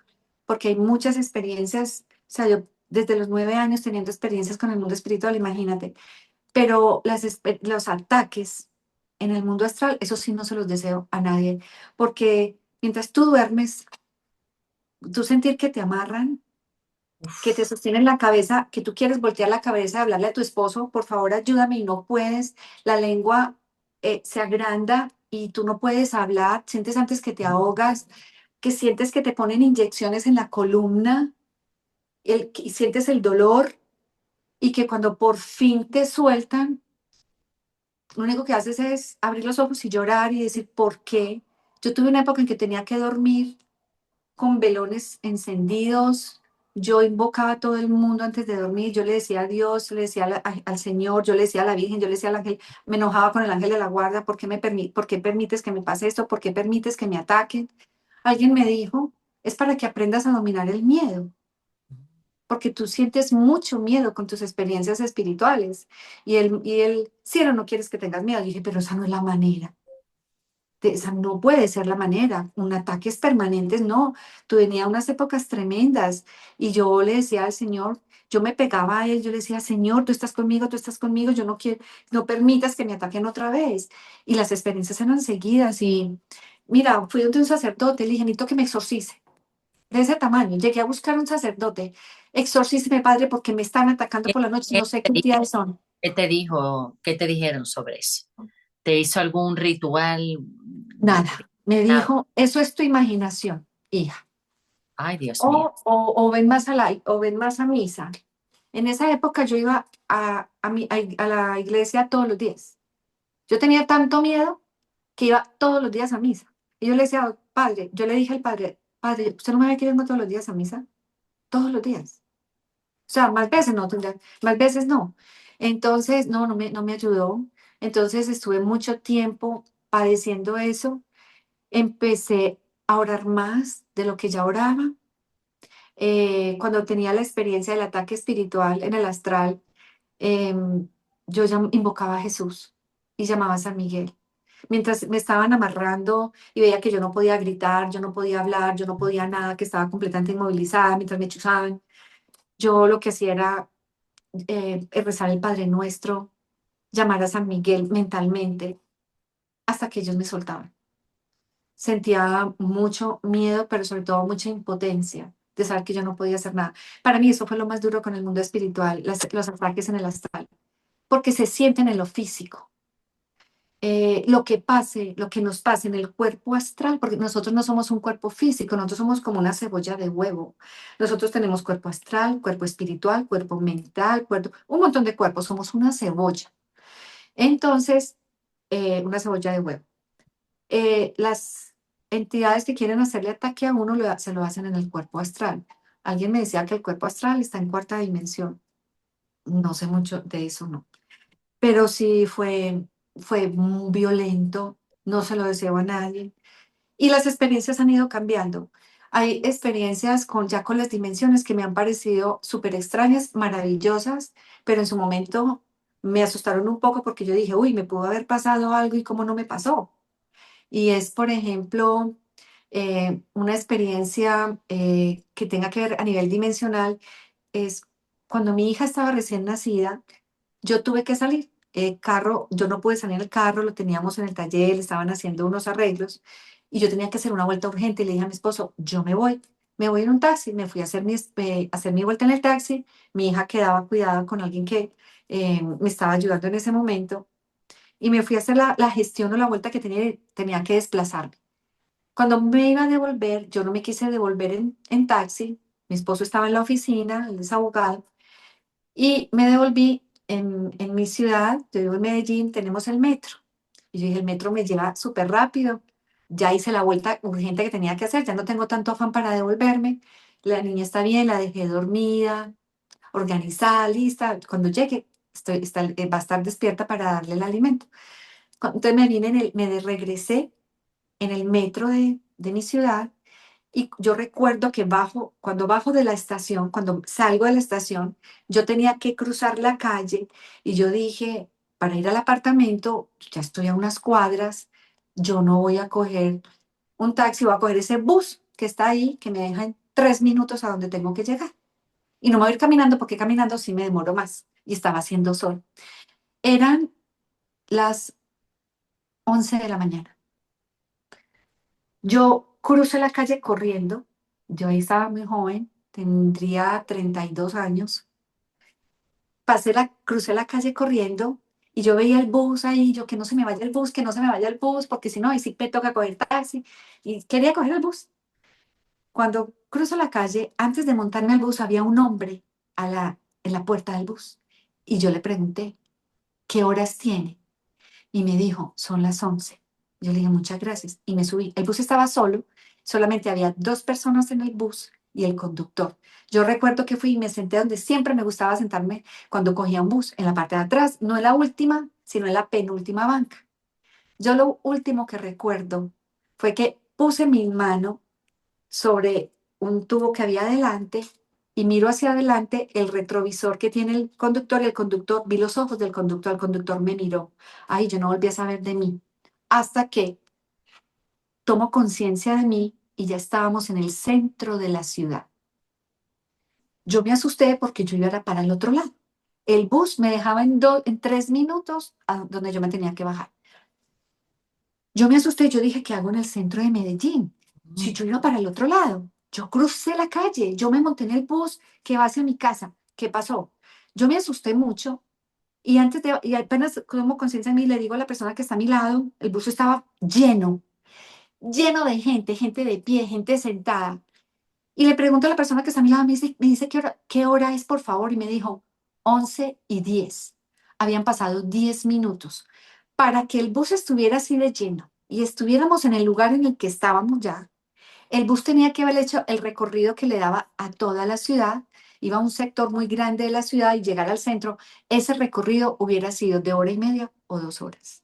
porque hay muchas experiencias. O sea, yo desde los 9 años teniendo experiencias con el mundo espiritual, imagínate. Pero los ataques en el mundo astral, eso sí no se los deseo a nadie, porque mientras tú duermes, tú sentir que te amarran, que te Uf. sostienen la cabeza, que tú quieres voltear la cabeza y hablarle a tu esposo, por favor ayúdame y no puedes, la lengua se agranda y tú no puedes hablar, sientes antes que te ahogas, que sientes que te ponen inyecciones en la columna, y sientes el dolor y que cuando por fin te sueltan, lo único que haces es abrir los ojos y llorar y decir, ¿por qué? Yo tuve una época en que tenía que dormir con velones encendidos. Yo invocaba a todo el mundo antes de dormir. Yo le decía a Dios, le decía al Señor, yo le decía a la Virgen, yo le decía al ángel, me enojaba con el ángel de la guarda, ¿por qué permites que me pase esto? ¿Por qué permites que me ataquen? Alguien me dijo, es para que aprendas a dominar el miedo, porque tú sientes mucho miedo con tus experiencias espirituales. Y el cielo no quieres que tengas miedo. Yo dije, pero esa no es la manera. Esa no puede ser la manera. Un ataques permanentes, no. Tú venía unas épocas tremendas y yo le decía al Señor, yo me pegaba a él, yo le decía, Señor, tú estás conmigo, yo no quiero, no permitas que me ataquen otra vez. Y las experiencias eran seguidas y mira, fui donde un sacerdote, le dije, necesito que me exorcice. De ese tamaño, llegué a buscar un sacerdote, exorcíceme, padre, porque me están atacando ¿Qué, por la noche, qué no sé te qué di- entidades son. qué te dijo, qué te dijeron sobre eso? ¿Te hizo algún ritual? Nada. Me Nada. dijo, eso es tu imaginación, hija. Ay, Dios mío. O ven más o ven más a misa. En esa época yo iba a la iglesia todos los días. Yo tenía tanto miedo que iba todos los días a misa. Y yo le decía, padre, yo le dije al padre, padre, ¿usted no me ve que vengo todos los días a misa? Todos los días. O sea, más veces no, más veces no. Entonces, no me ayudó. Entonces estuve mucho tiempo padeciendo eso. Empecé a orar más de lo que ya oraba. Cuando tenía la experiencia del ataque espiritual en el astral, em, yo ya invocaba a Jesús y llamaba a San Miguel. Mientras me estaban amarrando y veía que yo no podía gritar, yo no podía hablar, yo no podía nada, que estaba completamente inmovilizada mientras me chuzaban, yo lo que hacía era rezar el Padre Nuestro, llamar a San Miguel mentalmente, hasta que ellos me soltaban. Sentía mucho miedo, pero sobre todo mucha impotencia de saber que yo no podía hacer nada. Para mí eso fue lo más duro con el mundo espiritual, los ataques en el astral, porque se sienten en lo físico. Lo que pase, lo que nos pase en el cuerpo astral, porque nosotros no somos un cuerpo físico, nosotros somos como una cebolla de huevo. Nosotros tenemos cuerpo astral, cuerpo espiritual, cuerpo mental, un montón de cuerpos, somos una cebolla. Entonces, una cebolla de huevo. Las entidades que quieren hacerle ataque a uno se lo hacen en el cuerpo astral. Alguien me decía que el cuerpo astral está en cuarta dimensión. No sé mucho de eso, no. Pero sí fue muy violento, no se lo deseo a nadie. Y las experiencias han ido cambiando. Hay experiencias ya con las dimensiones que me han parecido súper extrañas, maravillosas, pero en su momento me asustaron un poco porque yo dije, uy, me pudo haber pasado algo y cómo no me pasó. Y es, por ejemplo, una experiencia que tenga que ver a nivel dimensional, es cuando mi hija estaba recién nacida, yo tuve que salir. El carro, yo no pude salir en el carro, lo teníamos en el taller, le estaban haciendo unos arreglos y yo tenía que hacer una vuelta urgente y le dije a mi esposo, yo me voy en un taxi, me fui a hacer mi vuelta en el taxi, mi hija quedaba cuidada con alguien que me estaba ayudando en ese momento y me fui a hacer la gestión o la vuelta que tenía que desplazarme. Cuando me iba a devolver, yo no me quise devolver en taxi, mi esposo estaba en la oficina, él es abogado, y me devolví en mi ciudad, yo vivo en Medellín, tenemos el metro. Y yo dije, el metro me lleva súper rápido, ya hice la vuelta urgente que tenía que hacer, ya no tengo tanto afán para devolverme, la niña está bien, la dejé dormida, organizada, lista, cuando llegue va a estar despierta para darle el alimento. Entonces me vine regresé en el metro de mi ciudad y yo recuerdo que cuando bajo de la estación, cuando salgo de la estación, yo tenía que cruzar la calle y yo dije, para ir al apartamento, ya estoy a unas cuadras, yo no voy a coger un taxi, voy a coger ese bus que está ahí, que me deja en 3 minutos a donde tengo que llegar. Y no me voy a ir caminando porque caminando sí me demoro más y estaba haciendo sol. Eran las 11 de la mañana. Yo crucé la calle corriendo, yo ahí estaba muy joven, tendría 32 años, crucé la calle corriendo y yo veía el bus ahí, yo que no se me vaya el bus, que no se me vaya el bus, porque si no, ahí sí me toca coger taxi, y quería coger el bus. Cuando cruzo la calle, antes de montarme al bus, había un hombre en la puerta del bus, y yo le pregunté, ¿qué horas tiene? Y me dijo, son las 11. Yo le dije, muchas gracias. Y me subí. El bus estaba solo, solamente había dos personas en el bus y el conductor. Yo recuerdo que fui y me senté donde siempre me gustaba sentarme cuando cogía un bus, en la parte de atrás, no en la última, sino en la penúltima banca. Yo lo último que recuerdo fue que puse mi mano sobre un tubo que había adelante y miro hacia adelante el retrovisor que tiene el conductor y el conductor, vi los ojos del conductor, el conductor me miró. Ay, yo no volví a saber de mí. Hasta que tomo conciencia de mí y ya estábamos en el centro de la ciudad. Yo me asusté porque yo iba para el otro lado. El bus me dejaba en 3 minutos a donde yo me tenía que bajar. Yo me asusté, yo dije, ¿qué hago en el centro de Medellín? Si yo iba para el otro lado, yo crucé la calle, yo me monté en el bus que va hacia mi casa. ¿Qué pasó? Yo me asusté mucho y apenas como conciencia en mí le digo a la persona que está a mi lado, el bus estaba lleno, lleno de gente, gente de pie, gente sentada. Y le pregunto a la persona que está a mi lado, me dice qué hora es, por favor, y me dijo 11:10. Habían pasado 10 minutos para que el bus estuviera así de lleno y estuviéramos en el lugar en el que estábamos ya. El bus tenía que haber hecho el recorrido que le daba a toda la ciudad iba a un sector muy grande de la ciudad y llegar al centro, ese recorrido hubiera sido de 1 hora y media o 2 horas.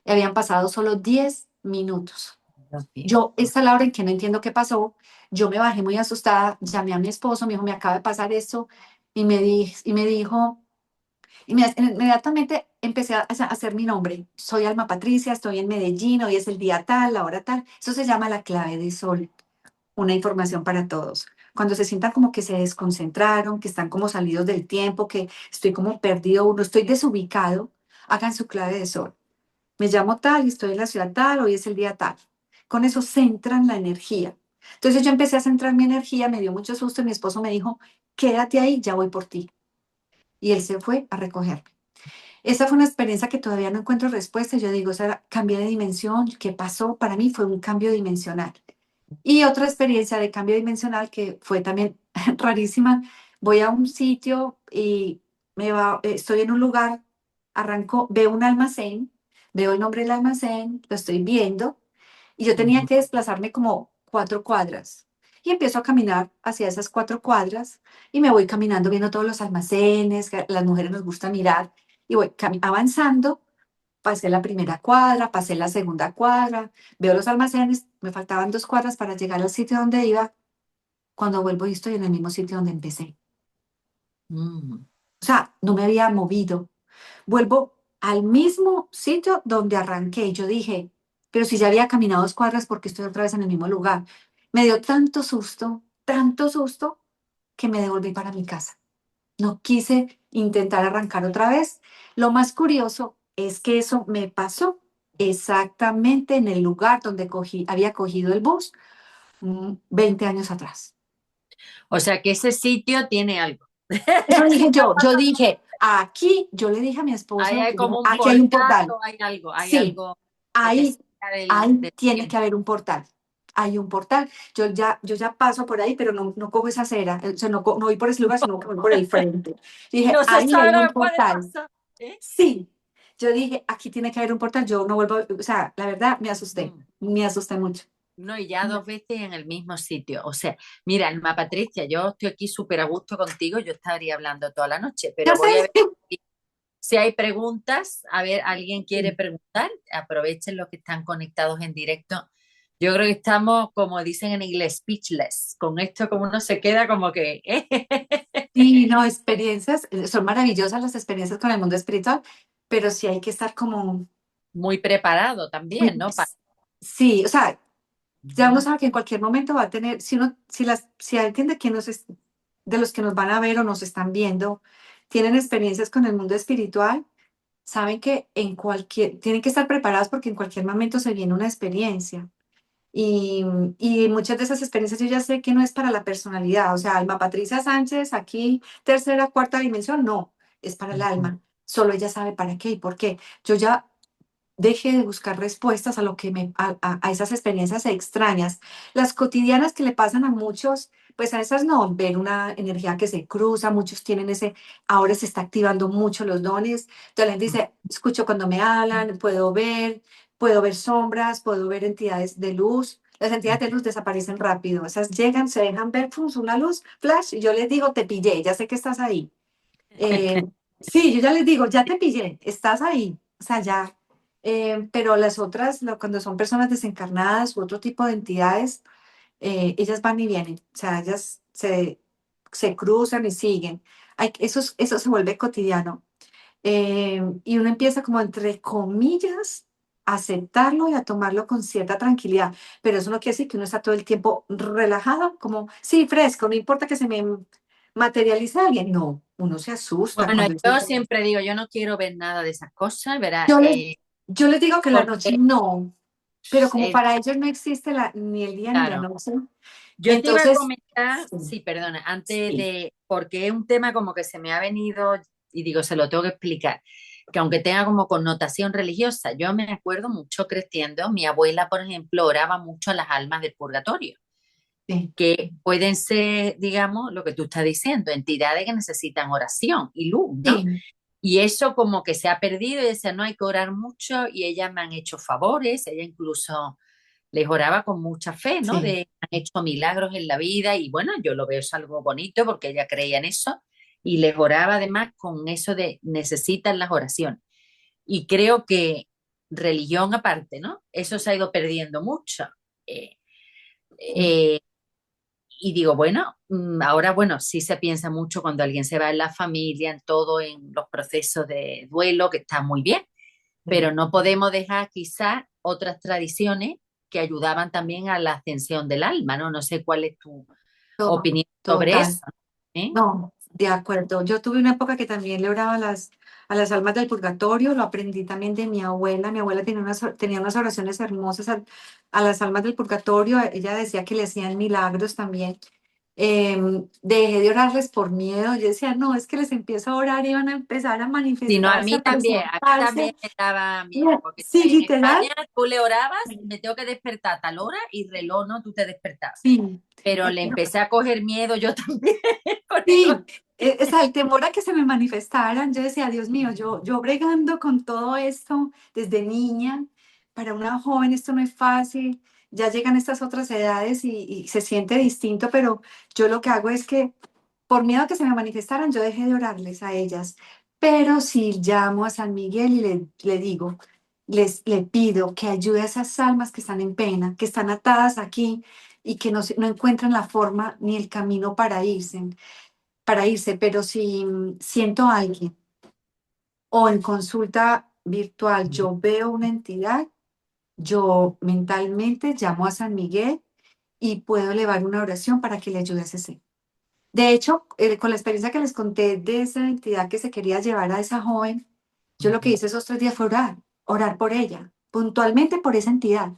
Y habían pasado solo 10 minutos. Dios mío. Yo, esta es la hora en que no entiendo qué pasó, yo me bajé muy asustada, llamé a mi esposo, me dijo, me acaba de pasar esto, y me dijo, inmediatamente empecé a hacer mi nombre. Soy Alma Patricia, estoy en Medellín, hoy es el día tal, la hora tal. Eso se llama la clave de sol, una información para todos. Cuando se sientan como que se desconcentraron, que están como salidos del tiempo, que estoy como perdido, uno estoy desubicado, hagan su clave de sol. Me llamo tal y estoy en la ciudad tal, hoy es el día tal. Con eso centran la energía. Entonces yo empecé a centrar mi energía, me dio mucho susto y mi esposo me dijo, quédate ahí, ya voy por ti. Y él se fue a recogerme. Esa fue una experiencia que todavía no encuentro respuesta. Yo digo, o sea, cambié de dimensión. ¿Qué pasó? Para mí fue un cambio dimensional. Y otra experiencia de cambio dimensional que fue también rarísima. Voy a un sitio y estoy en un lugar, arranco, veo un almacén, veo el nombre del almacén, lo estoy viendo y yo tenía Ujú. que desplazarme como 4 cuadras. Y empiezo a caminar hacia esas 4 cuadras y me voy caminando viendo todos los almacenes, que a las mujeres nos gusta mirar, y voy avanzando. Pasé la primera cuadra, pasé la segunda cuadra, veo los almacenes, me faltaban 2 cuadras para llegar al sitio donde iba. Cuando vuelvo y estoy en el mismo sitio donde empecé. Mm. O sea, no me había movido. Vuelvo al mismo sitio donde arranqué. Y yo dije, pero si ya había caminado 2 cuadras, ¿por qué estoy otra vez en el mismo lugar? Me dio tanto susto, que me devolví para mi casa. No quise intentar arrancar otra vez. Lo más curioso es que eso me pasó exactamente en el lugar donde había cogido el bus 20 años atrás. O sea que ese sitio tiene algo. Eso Si dije está yo pasando, dije, aquí, yo le dije a mi ahí esposo, hay como un aquí hay un portal portal. o hay Sí, algo que te ahí, saca ahí del tiene que tiempo. haber un portal. Hay un portal. Yo ya paso por ahí, pero no cojo esa acera. O sea, no voy por ese lugar, sino que voy por el frente. Y Dije, no se ahí sabe hay lo un que puede portal. pasar. ¿Eh? Sí. Yo dije, aquí tiene que haber un portal. Yo no vuelvo, o sea, la verdad, Mm. me asusté mucho. No, y ya 2 veces en el mismo sitio. O sea, mira, Alma Patricia, yo estoy aquí súper a gusto contigo, yo estaría hablando toda la noche, Yo pero sé, voy a ver si hay preguntas. A ver, ¿alguien quiere preguntar? Aprovechen los que están conectados en directo. Yo creo que estamos, como dicen en inglés, speechless. Con esto como uno se queda como que sí, no, experiencias, son maravillosas las experiencias con el mundo espiritual, pero sí hay que estar como muy preparado también, muy, ¿no? sí, o sea, ya uno Ujú. sabe que en cualquier momento va a tener, si alguien de los que nos van a ver o nos están viendo, tienen experiencias con el mundo espiritual, saben que tienen que estar preparados porque en cualquier momento se viene una experiencia. Y, y muchas de esas experiencias yo ya sé que no es para la personalidad, o sea, Alma Patricia Sánchez, aquí, tercera, cuarta dimensión, no, es para el Ujú. alma. Solo ella sabe para qué y por qué. Yo ya deje de buscar respuestas a lo que a esas experiencias extrañas. Las cotidianas que le pasan a muchos, pues a esas no, ver una energía que se cruza, muchos tienen ahora se está activando mucho los dones. Entonces la gente dice, escucho cuando me hablan, puedo ver sombras, puedo ver entidades de luz. Las entidades de luz desaparecen rápido, esas llegan, se dejan ver, ¡pum! Una luz, flash, y yo les digo, te pillé, ya sé que estás ahí. Eh, sí, yo ya les digo, ya te pillé, estás ahí, o sea, ya. Pero las otras, cuando son personas desencarnadas u otro tipo de entidades, ellas van y vienen, o sea, ellas se cruzan y siguen. Eso se vuelve cotidiano. Y uno empieza como entre comillas a aceptarlo y a tomarlo con cierta tranquilidad, pero eso no quiere decir que uno está todo el tiempo relajado, como, sí, fresco, no importa que se me materialice alguien, no, uno se asusta Bueno, cuando yo siempre digo, yo no quiero ver nada de esas cosas, ¿verdad? yo les, yo les digo que la noche Porque no, pero como eh, para ellos no existe ni el día ni la claro, noche, yo te iba a entonces, comentar, sí, sí, perdona, antes sí, de, porque es un tema como que se me ha venido y digo, se lo tengo que explicar, que aunque tenga como connotación religiosa, yo me acuerdo mucho creciendo, mi abuela, por ejemplo, oraba mucho a las almas del purgatorio, sí, que pueden ser, digamos, lo que tú estás diciendo, entidades que necesitan oración y luz, ¿no? sí, Y eso como que se ha perdido y dice, no hay que orar mucho y ellas me han hecho favores, ella incluso les oraba con mucha fe, ¿no? Sí, Han hecho milagros en la vida y bueno, yo lo veo es algo bonito porque ella creía en eso y les oraba además con eso de necesitan las oraciones. Y creo que religión aparte, ¿no? Eso se ha ido perdiendo mucho. Eh, sí, eh, y digo, bueno, ahora, bueno, sí se piensa mucho cuando alguien se va en la familia, en todo, en los procesos de duelo, que está muy bien, pero sí. no podemos dejar quizás otras tradiciones que ayudaban también a la ascensión del alma, ¿no? No sé cuál es tu opinión sobre Total. eso, ¿eh? No, de acuerdo. Yo tuve una época que también le oraba a las almas del purgatorio, lo aprendí también de mi abuela. Mi abuela tenía unas oraciones hermosas a las almas del purgatorio. Ella decía que le hacían milagros también. Dejé de orarles por miedo. Yo decía, no, es que les empiezo a orar y van a empezar a Sino manifestarse, a a mí también presentarse. me daba miedo, No, porque sí, en literal. España tú le orabas, me tengo que despertar a tal hora y reloj no, tú te despertabas. Sí. Pero le empecé a coger miedo yo también con Sí, eso. o sea, el temor a que se me manifestaran, yo decía, Dios mío, yo bregando con todo esto desde niña, para una joven esto no es fácil, ya llegan estas otras edades y se siente distinto, pero yo lo que hago es que por miedo a que se me manifestaran, yo dejé de orarles a ellas, pero sí llamo a San Miguel y le digo, le pido que ayude a esas almas que están en pena, que están atadas aquí y que no encuentran la forma ni el camino para irse, pero si siento a alguien o en consulta virtual yo veo una entidad, yo mentalmente llamo a San Miguel y puedo elevar una oración para que le ayude a ese ser. De hecho, con la experiencia que les conté de esa entidad que se quería llevar a esa joven, yo lo que hice esos 3 días fue orar por ella, puntualmente por esa entidad.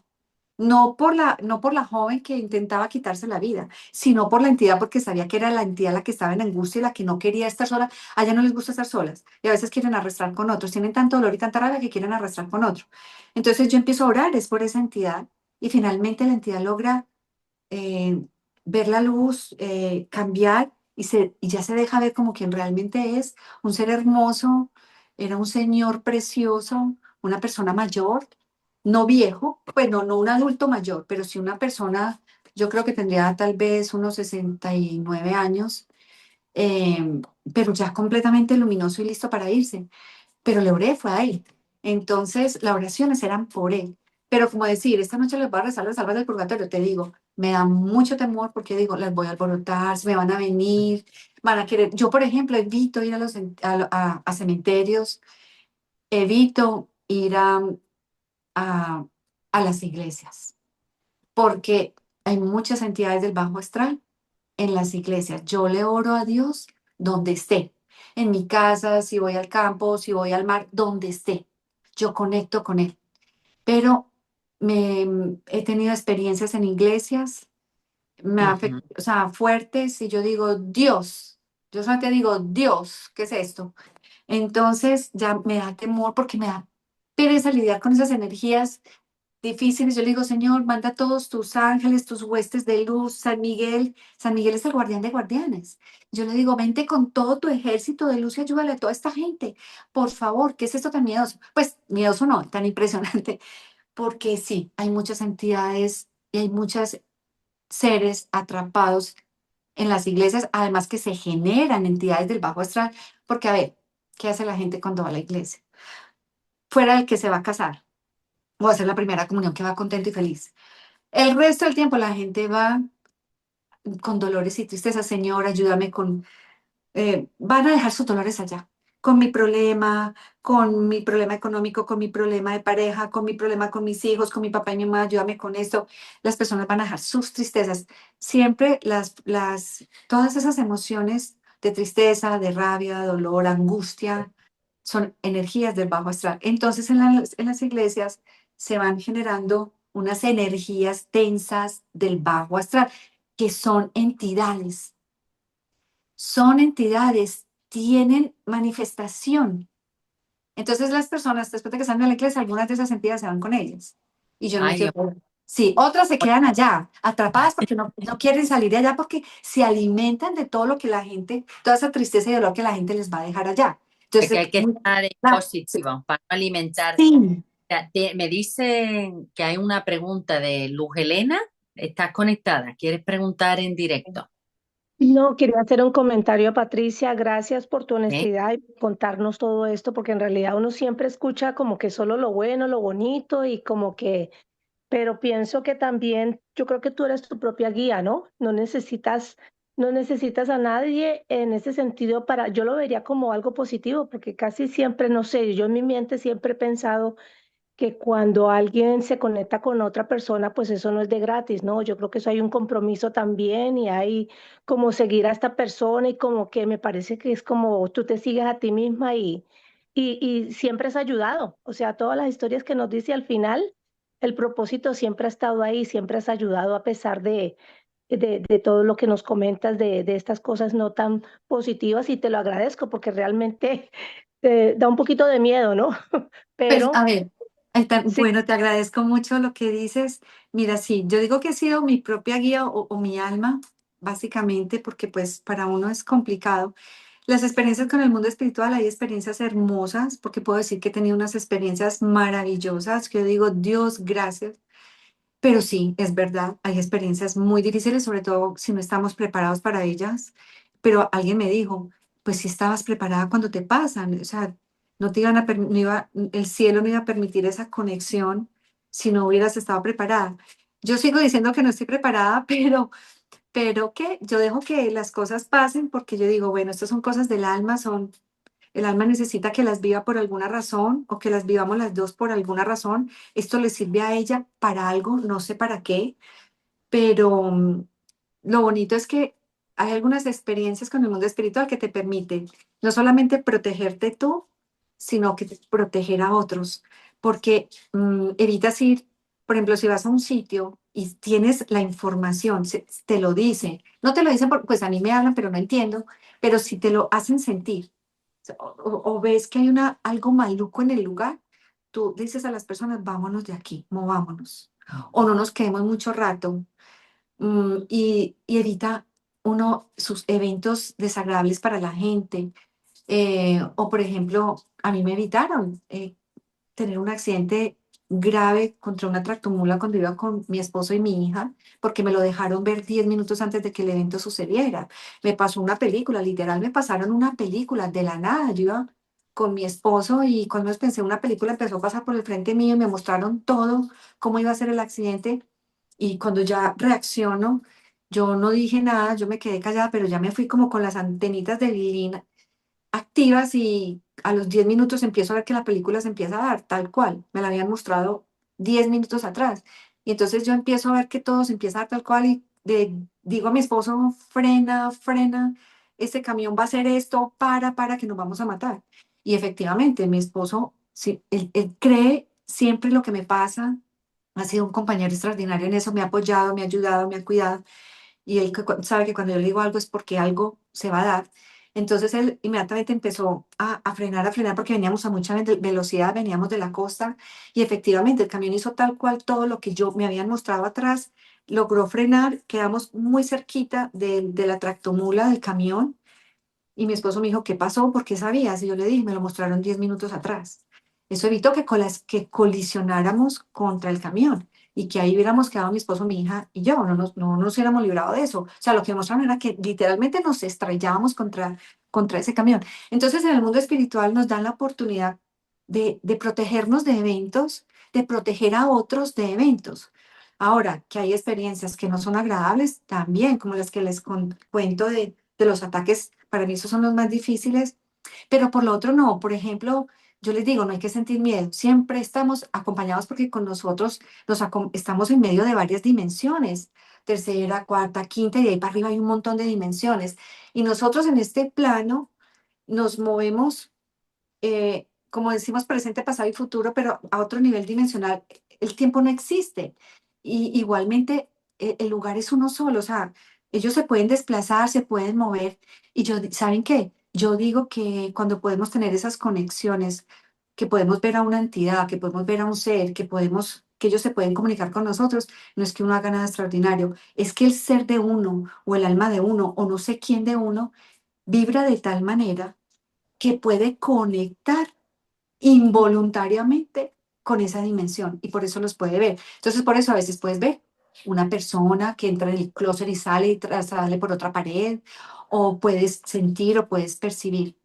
No por la joven que intentaba quitarse la vida, sino por la entidad, porque sabía que era la entidad la que estaba en angustia y la que no quería estar sola. A ella no les gusta estar solas y a veces quieren arrastrar con otros. Tienen tanto dolor y tanta rabia que quieren arrastrar con otro. Entonces yo empiezo a orar, es por esa entidad y finalmente la entidad logra eh, ver la luz, cambiar y ya se deja ver como quien realmente es, un ser hermoso, era un señor precioso, una persona mayor, no viejo, bueno, no un adulto mayor, pero sí una persona, yo creo que tendría tal vez unos 69 años, eh, pero ya completamente luminoso y listo para irse, pero le oré, fue a él. Entonces, las oraciones eran por él. Pero como decir, esta noche les voy a rezar las almas del purgatorio, te digo, me da mucho temor porque digo, las voy a alborotar, se me van a venir, van a querer. Yo, por ejemplo, evito ir a cementerios, evito ir a, a las iglesias, porque hay muchas entidades del bajo astral en las iglesias. Yo le oro a Dios donde esté, en mi casa, si voy al campo, si voy al mar, donde esté. Yo conecto con Él. Pero he tenido experiencias en iglesias, Ujú. o sea, fuertes, y yo digo, Dios, yo solamente digo, Dios, ¿qué es esto? Entonces ya me da temor porque me da pereza lidiar con esas energías difíciles. Yo le digo, Señor, manda todos tus ángeles, tus huestes de luz, San Miguel. San Miguel es el guardián de guardianes. Yo le digo, vente con todo tu ejército de luz y ayúdale a toda esta gente. Por favor, ¿qué es esto tan miedoso? Pues miedoso no, tan impresionante, porque sí, hay muchas entidades y hay muchos seres atrapados en las iglesias, además que se generan entidades del bajo astral, porque a ver, ¿qué hace la gente cuando va a la iglesia? Fuera del que se va a casar o a hacer la primera comunión, que va contento y feliz. El resto del tiempo la gente va con dolores y tristeza. Señor, ayúdame van a dejar sus dolores allá, con mi problema económico, con mi problema de pareja, con mi problema con mis hijos, con mi papá y mi mamá, ayúdame con esto. Las personas van a dejar sus tristezas. Siempre todas esas emociones de tristeza, de rabia, dolor, angustia, son energías del bajo astral. Entonces en las iglesias se van generando unas energías tensas del bajo astral, que son entidades, tienen manifestación. Entonces las personas, después de que salen de la iglesia, algunas de esas entidades se van con ellas. Y yo no me Ay, quiero. Sí, otras se quedan allá, atrapadas porque no quieren salir de allá porque se alimentan de todo lo que la gente, toda esa tristeza y dolor que la gente les va a dejar allá. que Entonces, hay que estar en claro, positivo para no alimentarse. sí, Me dicen que hay una pregunta de Luz Helena. ¿Estás conectada? ¿Quieres preguntar en directo? No, quería hacer un comentario, Patricia. Gracias por tu ¿Eh? honestidad y por contarnos todo esto, porque en realidad uno siempre escucha como que solo lo bueno, lo bonito y como que, pero pienso que también, yo creo que tú eres tu propia guía, ¿no? No necesitas a nadie en ese sentido para, yo lo vería como algo positivo, porque casi siempre, no sé, yo en mi mente siempre he pensado que cuando alguien se conecta con otra persona, pues eso no es de gratis, ¿no? Yo creo que eso hay un compromiso también y hay como seguir a esta persona y como que me parece que es como tú te sigues a ti misma y siempre has ayudado. O sea, todas las historias que nos dice al final, el propósito siempre ha estado ahí, siempre has ayudado a pesar de todo lo que nos comentas de estas cosas no tan positivas y te lo agradezco porque realmente da un poquito de miedo, ¿no? Pues a Pero ver, sí. bueno, te agradezco mucho lo que dices. Mira, sí, yo digo que he sido mi propia guía o mi alma, básicamente, porque pues para uno es complicado. Las experiencias con el mundo espiritual, hay experiencias hermosas, porque puedo decir que he tenido unas experiencias maravillosas, que yo digo, Dios, gracias. Pero sí, es verdad, hay experiencias muy difíciles, sobre todo si no estamos preparados para ellas. Pero alguien me dijo, pues si estabas preparada cuando te pasan, o sea, no te iban a, no iba, el cielo no iba a permitir esa conexión si no hubieras estado preparada. Yo sigo diciendo que no estoy preparada, pero que yo dejo que las cosas pasen porque yo digo, bueno, estas son cosas del alma, son el alma necesita que las viva por alguna razón o que las vivamos las dos por alguna razón. Esto le sirve a ella para algo, no sé para qué, pero lo bonito es que hay algunas experiencias con el mundo espiritual que te permiten no solamente protegerte tú, sino que proteger a otros, porque evitas ir, por ejemplo, si vas a un sitio y tienes la información, te lo dicen, no te lo dicen, pues a mí me hablan, pero no entiendo, pero si te lo hacen sentir o ves que hay algo maluco en el lugar, tú dices a las personas, vámonos de aquí, movámonos, o no nos quedemos mucho rato, y evita uno sus eventos desagradables para la gente. O por ejemplo, a mí me evitaron tener un accidente grave contra una tractomula cuando iba con mi esposo y mi hija, porque me lo dejaron ver 10 minutos antes de que el evento sucediera. Me pasó una película, literal, me pasaron una película de la nada. Yo iba con mi esposo y cuando pensé una película empezó a pasar por el frente mío y me mostraron todo, cómo iba a ser el accidente. Y cuando ya reacciono, yo no dije nada, yo me quedé callada, pero ya me fui como con las antenitas de Lina activas y a los 10 minutos empiezo a ver que la película se empieza a dar tal cual, me la habían mostrado 10 minutos atrás. Y entonces yo empiezo a ver que todo se empieza a dar tal cual y digo a mi esposo, frena, frena, este camión va a hacer esto, para, que nos vamos a matar. Y efectivamente, mi esposo, sí, él cree siempre lo que me pasa, ha sido un compañero extraordinario en eso, me ha apoyado, me ha ayudado, me ha cuidado y él sabe que cuando yo le digo algo es porque algo se va a dar. Entonces él inmediatamente empezó a frenar porque veníamos a mucha velocidad, veníamos de la costa y efectivamente el camión hizo tal cual todo lo que yo me habían mostrado atrás, logró frenar, quedamos muy cerquita de la tractomula del camión y mi esposo me dijo, ¿qué pasó? ¿Por qué sabías? Y yo le dije, me lo mostraron 10 minutos atrás. Eso evitó que colisionáramos contra el camión y que ahí hubiéramos quedado mi esposo, mi hija y yo, no nos hubiéramos librado de eso. O sea, lo que mostraron era que literalmente nos estrellábamos contra ese camión. Entonces, en el mundo espiritual nos dan la oportunidad de protegernos de eventos, de proteger a otros de eventos. Ahora, que hay experiencias que no son agradables también, como las que les cuento de los ataques, para mí esos son los más difíciles, pero por lo otro no. Por ejemplo, yo les digo, no hay que sentir miedo, siempre estamos acompañados porque con nosotros estamos en medio de varias dimensiones, tercera, cuarta, quinta, y de ahí para arriba hay un montón de dimensiones. Y nosotros en este plano nos movemos, como decimos, presente, pasado y futuro, pero a otro nivel dimensional. El tiempo no existe. Y igualmente el lugar es uno solo, o sea, ellos se pueden desplazar, se pueden mover. Y yo, ¿saben qué? Yo digo que cuando podemos tener esas conexiones, que podemos ver a una entidad, que podemos ver a un ser, que ellos se pueden comunicar con nosotros, no es que uno haga nada extraordinario, es que el ser de uno o el alma de uno o no sé quién de uno vibra de tal manera que puede conectar involuntariamente con esa dimensión y por eso los puede ver. Entonces, por eso a veces puedes ver una persona que entra en el closet y sale y sale por otra pared, o puedes sentir o puedes percibir.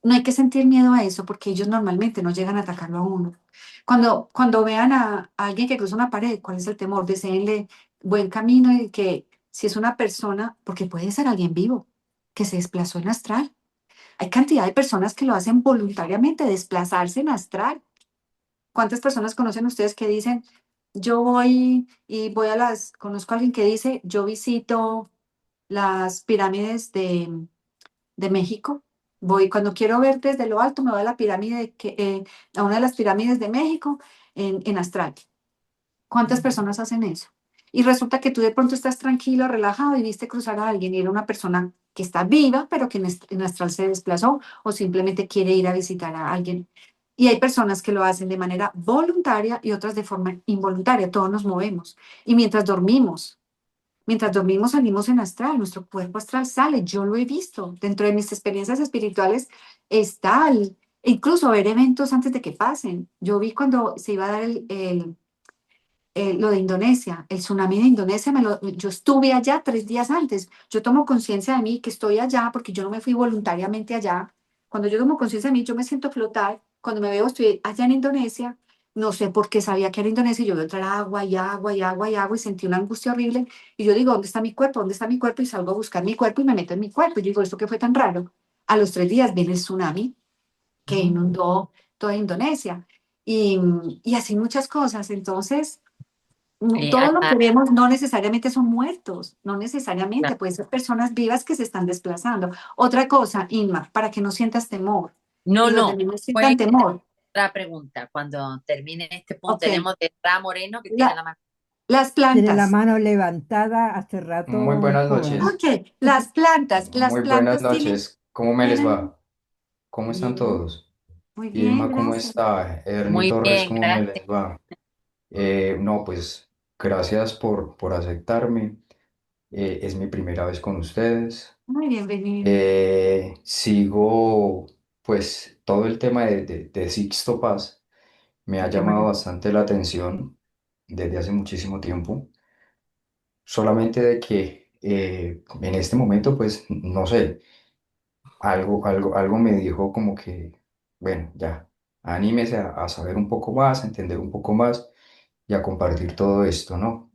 No hay que sentir miedo a eso porque ellos normalmente no llegan a atacarlo a uno. Cuando vean a alguien que cruza una pared, ¿cuál es el temor? Deseenle buen camino y que si es una persona, porque puede ser alguien vivo que se desplazó en astral. Hay cantidad de personas que lo hacen voluntariamente, desplazarse en astral. ¿Cuántas personas conocen ustedes que dicen, yo voy y conozco a alguien que dice, yo visito las pirámides de México? Voy, cuando quiero ver desde lo alto, me voy a la pirámide, a una de las pirámides de México en astral. ¿Cuántas personas hacen eso? Y resulta que tú de pronto estás tranquilo, relajado y viste cruzar a alguien y era una persona que está viva, pero que en astral se desplazó o simplemente quiere ir a visitar a alguien. Y hay personas que lo hacen de manera voluntaria y otras de forma involuntaria. Todos nos movemos. Y mientras dormimos salimos en astral, nuestro cuerpo astral sale. Yo lo he visto. Dentro de mis experiencias espirituales está incluso ver eventos antes de que pasen. Yo vi cuando se iba a dar lo de Indonesia, el tsunami de Indonesia, yo estuve allá 3 días antes. Yo tomo conciencia de mí que estoy allá porque yo no me fui voluntariamente allá. Cuando yo tomo conciencia de mí, yo me siento flotar. Cuando me veo, estoy allá en Indonesia. No sé por qué sabía que era Indonesia y yo veo entrar agua y agua y agua y agua y sentí una angustia horrible. Y yo digo, ¿dónde está mi cuerpo? ¿Dónde está mi cuerpo? Y salgo a buscar mi cuerpo y me meto en mi cuerpo. Y yo digo, ¿esto qué fue tan raro? A los 3 días viene el tsunami que inundó toda Indonesia. Y así muchas cosas. Entonces, Eh, todo lo que Alma, vemos no necesariamente son muertos, no claro. necesariamente, pueden ser personas vivas que se están desplazando. Otra cosa, Inma, para que no sientas temor No, y los no. demás no Puedes sientan temor. otra pregunta. Cuando termine este punto, Ok, tenemos de Ra Moreno que tiene la- la mano. las Tiene la plantas. mano levantada hace Muy rato, buenas joven. noches. Ok, las Muy buenas plantas tienen, noches. ¿Cómo me les tienen, va? ¿Cómo están bien, todos? muy bien, Irma, ¿cómo gracias. está? Ernie Muy Torres, bien, ¿cómo me gracias. les va? No, pues gracias por aceptarme. Es mi primera vez con ustedes. Muy bienvenido. Sigo, pues todo el tema de Sixto Paz me ha Qué llamado bueno. bastante la atención desde hace muchísimo tiempo. Solamente de que en este momento, pues no sé. Algo me dijo como que, bueno, ya, anímese a saber un poco más, a entender un poco más y a compartir todo esto, ¿no?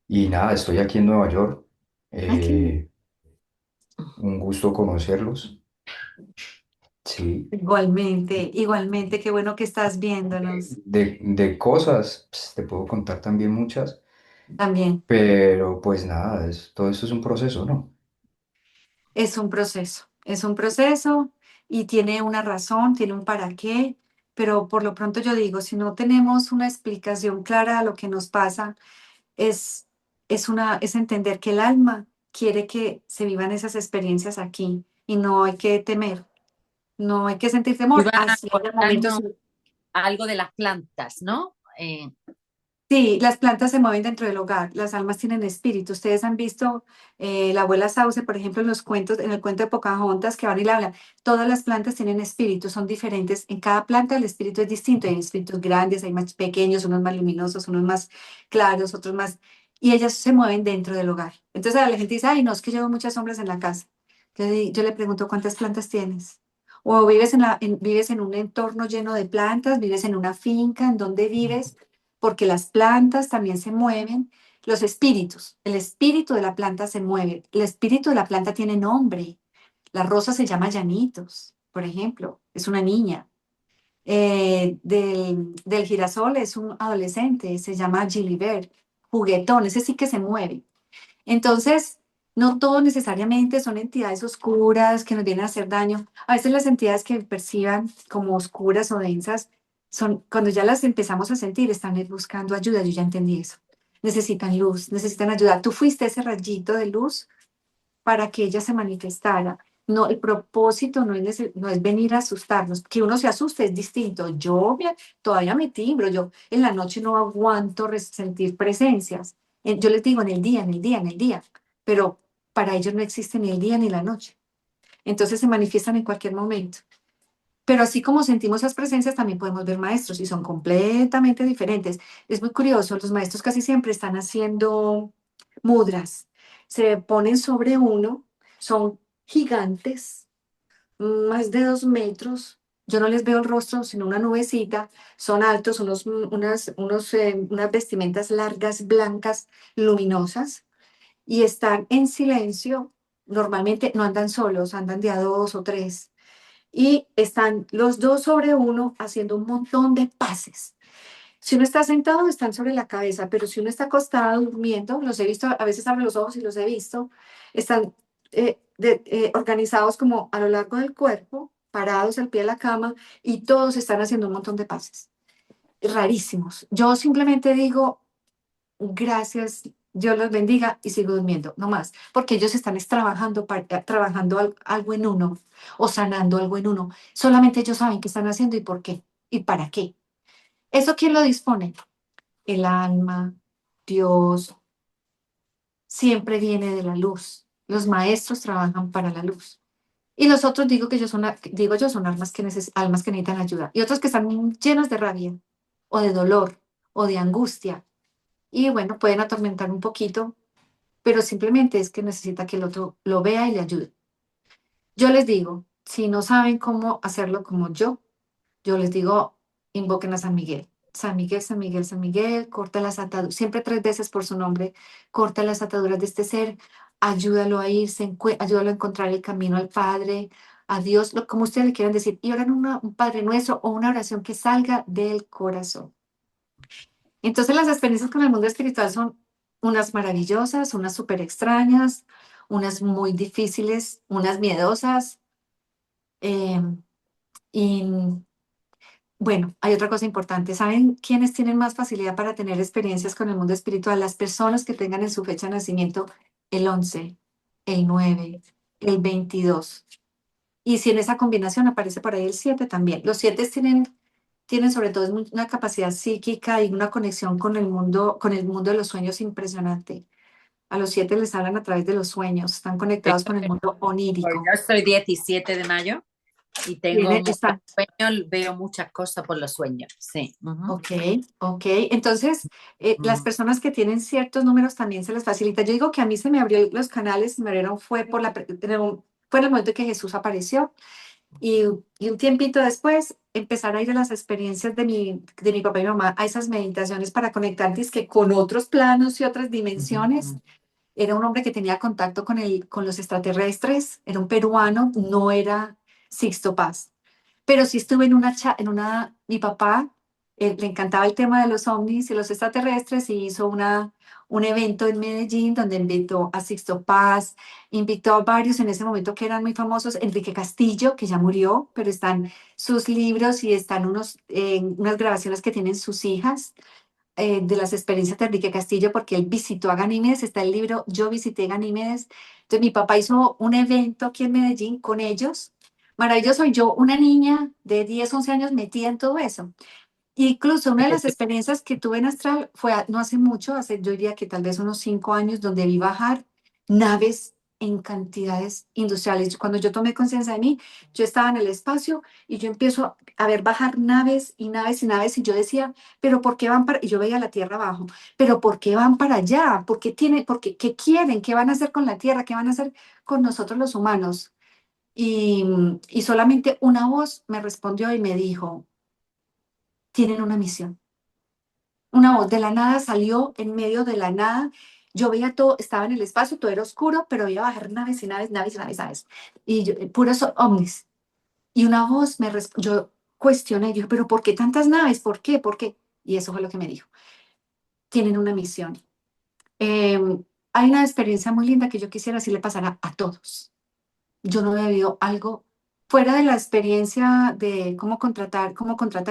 Y nada, estoy aquí en Nueva York. Ay, qué bien. eh, un gusto conocerlos. Sí, Igualmente, igualmente, qué bueno que estás viéndonos de cosas, pues, te puedo contar también muchas, también. pero pues nada, todo esto es un proceso, ¿no? Es un proceso y tiene una razón, tiene un para qué, pero por lo pronto yo digo, si no tenemos una explicación clara a lo que nos pasa, es, es entender que el alma quiere que se vivan esas experiencias aquí y no hay que temer, no hay que sentir temor, Iba a así haya momentos. contarnos algo de las plantas, ¿no? Sí, las plantas se mueven dentro del hogar, las almas tienen espíritu. Ustedes han visto la abuela Sauce, por ejemplo, en los cuentos, en el cuento de Pocahontas, que van y le hablan. Todas las plantas tienen espíritu, son diferentes. En cada planta el espíritu es distinto. Hay espíritus grandes, hay más pequeños, unos más luminosos, unos más claros, otros más. Y ellas se mueven dentro del hogar. Entonces a la gente dice, ay, no, es que llevo muchas sombras en la casa. Yo le pregunto, ¿cuántas plantas tienes? O vives en un entorno lleno de plantas, vives en una finca, ¿en dónde vives? Porque las plantas también se mueven, los espíritus, el espíritu de la planta se mueve, el espíritu de la planta tiene nombre, la rosa se llama Llanitos, por ejemplo, es una niña. Del girasol es un adolescente, se llama Gilibert, juguetón, ese sí que se mueve. Entonces, no todo necesariamente son entidades oscuras que nos vienen a hacer daño. A veces las entidades que perciban como oscuras o densas son, cuando ya las empezamos a sentir, están buscando ayuda. Yo ya entendí eso. Necesitan luz, necesitan ayuda. Tú fuiste ese rayito de luz para que ella se manifestara. No, el propósito no es venir a asustarnos. Que uno se asuste es distinto. Todavía me timbro. Yo en la noche no aguanto sentir presencias. Yo les digo en el día, en el día, en el día. Pero para ellos no existe ni el día ni la noche. Entonces se manifiestan en cualquier momento. Pero así como sentimos esas presencias, también podemos ver maestros y son completamente diferentes. Es muy curioso, los maestros casi siempre están haciendo mudras. Se ponen sobre uno, son gigantes, más de 2 metros. Yo no les veo el rostro, sino una nubecita. Son altos, unas vestimentas largas, blancas, luminosas, y están en silencio. Normalmente no andan solos, andan de a 2 o 3 y están los dos sobre uno haciendo un montón de pases. Si uno está sentado, están sobre la cabeza, pero si uno está acostado durmiendo, los he visto, a veces abro los ojos y los he visto, están organizados como a lo largo del cuerpo, parados al pie de la cama, y todos están haciendo un montón de pases. Rarísimos. Yo simplemente digo, gracias, Dios los bendiga y sigo durmiendo, no más, porque ellos están trabajando, trabajando algo en uno o sanando algo en uno. Solamente ellos saben qué están haciendo y por qué y para qué. ¿Eso quién lo dispone? El alma, Dios, siempre viene de la luz. Los maestros trabajan para la luz. Y los otros digo que ellos son, digo yo, son almas que necesitan ayuda. Y otros que están llenos de rabia o de dolor o de angustia. Y bueno, pueden atormentar un poquito, pero simplemente es que necesita que el otro lo vea y le ayude. Yo les digo, si no saben cómo hacerlo como yo les digo, invoquen a San Miguel. San Miguel, San Miguel, San Miguel, corta las ataduras, siempre 3 veces por su nombre, corta las ataduras de este ser, ayúdalo a irse, ayúdalo a encontrar el camino al Padre, a Dios, como ustedes le quieran decir, y oran un Padre Nuestro o una oración que salga del corazón. Entonces las experiencias con el mundo espiritual son unas maravillosas, unas súper extrañas, unas muy difíciles, unas miedosas. eh, y bueno, hay otra cosa importante. ¿Saben quiénes tienen más facilidad para tener experiencias con el mundo espiritual? Las personas que tengan en su fecha de nacimiento el 11, el 9, el 22. Y si en esa combinación aparece por ahí el 7 también. Los 7 tienen sobre todo una capacidad psíquica y una conexión con el mundo de los sueños impresionante. A los 7 les hablan a través de los sueños, están conectados con el mundo Pues onírico. yo soy 17 de mayo y tengo muchos Está, sueños, veo muchas cosas por los sueños, sí. ok, ok. Entonces, las Mm. personas que tienen ciertos números también se les facilita. Yo digo que a mí se me abrió los canales, me abrieron fue en el momento que Jesús apareció. Y un tiempito después empezar a ir a las experiencias de mi papá y mi mamá, a esas meditaciones para conectar dizque, con otros planos y otras dimensiones. Era un hombre que tenía contacto con los extraterrestres, era un peruano, no era Sixto Paz. Pero sí estuve mi papá le encantaba el tema de los ovnis y los extraterrestres y hizo un evento en Medellín donde invitó a Sixto Paz, invitó a varios en ese momento que eran muy famosos, Enrique Castillo, que ya murió, pero están sus libros y están unas grabaciones que tienen sus hijas de las experiencias de Enrique Castillo, porque él visitó a Ganímedes, está el libro Yo visité Ganímedes. Entonces mi papá hizo un evento aquí en Medellín con ellos, maravilloso, y yo, una niña de 10 11 años metida en todo eso. Incluso una de las experiencias que tuve en Astral fue no hace mucho, yo diría que tal vez unos 5 años, donde vi bajar naves en cantidades industriales. Cuando yo tomé conciencia de mí, yo estaba en el espacio y yo empiezo a ver bajar naves y naves y naves y yo decía, pero ¿por qué van para...? Y yo veía la Tierra abajo, pero ¿por qué van para allá? ¿Qué quieren? ¿Qué van a hacer con la Tierra? ¿Qué van a hacer con nosotros los humanos? Y, y solamente una voz me respondió y me dijo, tienen una misión. Una voz de la nada salió en medio de la nada. Yo veía todo, estaba en el espacio, todo era oscuro, pero veía bajar naves y naves, naves y naves, naves. Y puros ovnis. Y una voz yo cuestioné, yo, pero ¿por qué tantas naves? ¿Por qué? ¿Por qué? Y eso fue lo que me dijo. Tienen una misión. Hay una experiencia muy linda que yo quisiera si le pasara a todos. Yo no había vivido algo fuera de la experiencia de cómo contrata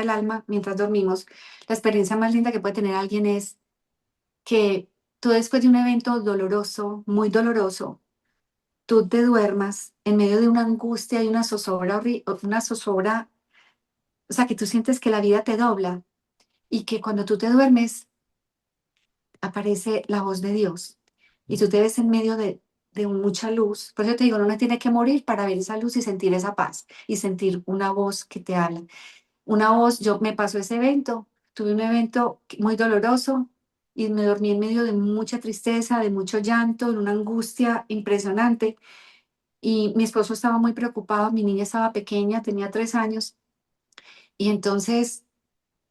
el alma mientras dormimos. La experiencia más linda que puede tener alguien es que tú después de un evento doloroso, muy doloroso, tú te duermas en medio de una angustia y una zozobra, o sea, que tú sientes que la vida te dobla y que cuando tú te duermes aparece la voz de Dios y tú te ves en medio de mucha luz. Por eso te digo, uno no tiene que morir para ver esa luz y sentir esa paz y sentir una voz que te habla. Una voz, yo me pasó ese evento, tuve un evento muy doloroso y me dormí en medio de mucha tristeza, de mucho llanto, en una angustia impresionante. Y mi esposo estaba muy preocupado, mi niña estaba pequeña, tenía 3 años. Y entonces,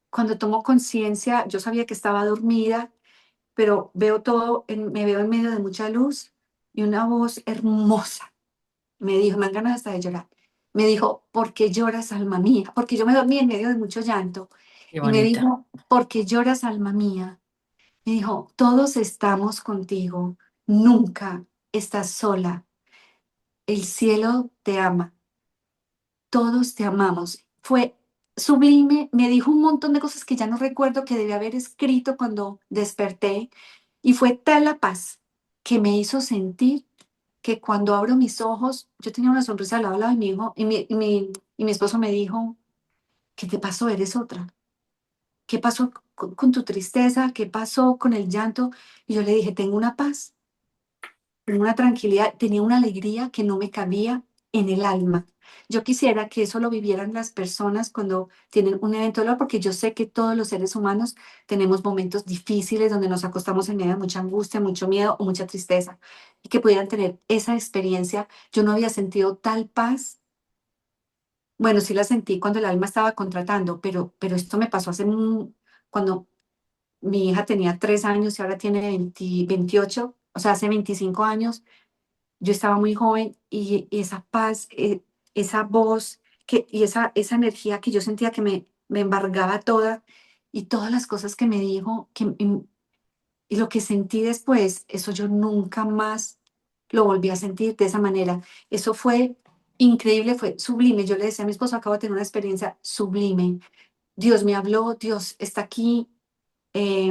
cuando tomo conciencia, yo sabía que estaba dormida, pero veo todo, me veo en medio de mucha luz y una voz hermosa me dijo, me dan ganas hasta de llorar. Me dijo, ¿por qué lloras, alma mía? Porque yo me dormí en medio de mucho llanto. Qué Y me bonito. dijo, ¿por qué lloras, alma mía? Me dijo, todos estamos contigo, nunca estás sola. El cielo te ama, todos te amamos. Fue sublime, me dijo un montón de cosas que ya no recuerdo que debía haber escrito cuando desperté. Y fue tal la paz que me hizo sentir que cuando abro mis ojos, yo tenía una sonrisa al lado de mi hijo y mi esposo me dijo, ¿qué te pasó? Eres otra. ¿Qué pasó con tu tristeza? ¿Qué pasó con el llanto? Y yo le dije, tengo una paz, tengo una tranquilidad, tenía una alegría que no me cabía en el alma. Yo quisiera que eso lo vivieran las personas cuando tienen un evento de dolor, porque yo sé que todos los seres humanos tenemos momentos difíciles donde nos acostamos en medio de mucha angustia, mucho miedo o mucha tristeza, y que pudieran tener esa experiencia. Yo no había sentido tal paz. Bueno, sí la sentí cuando el alma estaba contratando, pero esto me pasó cuando mi hija tenía 3 años y ahora tiene 28, o sea, hace 25 años. Yo estaba muy joven y esa paz, esa voz y esa energía que yo sentía que me embargaba toda y todas las cosas que me dijo y lo que sentí después, eso yo nunca más lo volví a sentir de esa manera. Eso fue increíble, fue sublime. Yo le decía a mi esposo, acabo de tener una experiencia sublime. Dios me habló, Dios está aquí. Y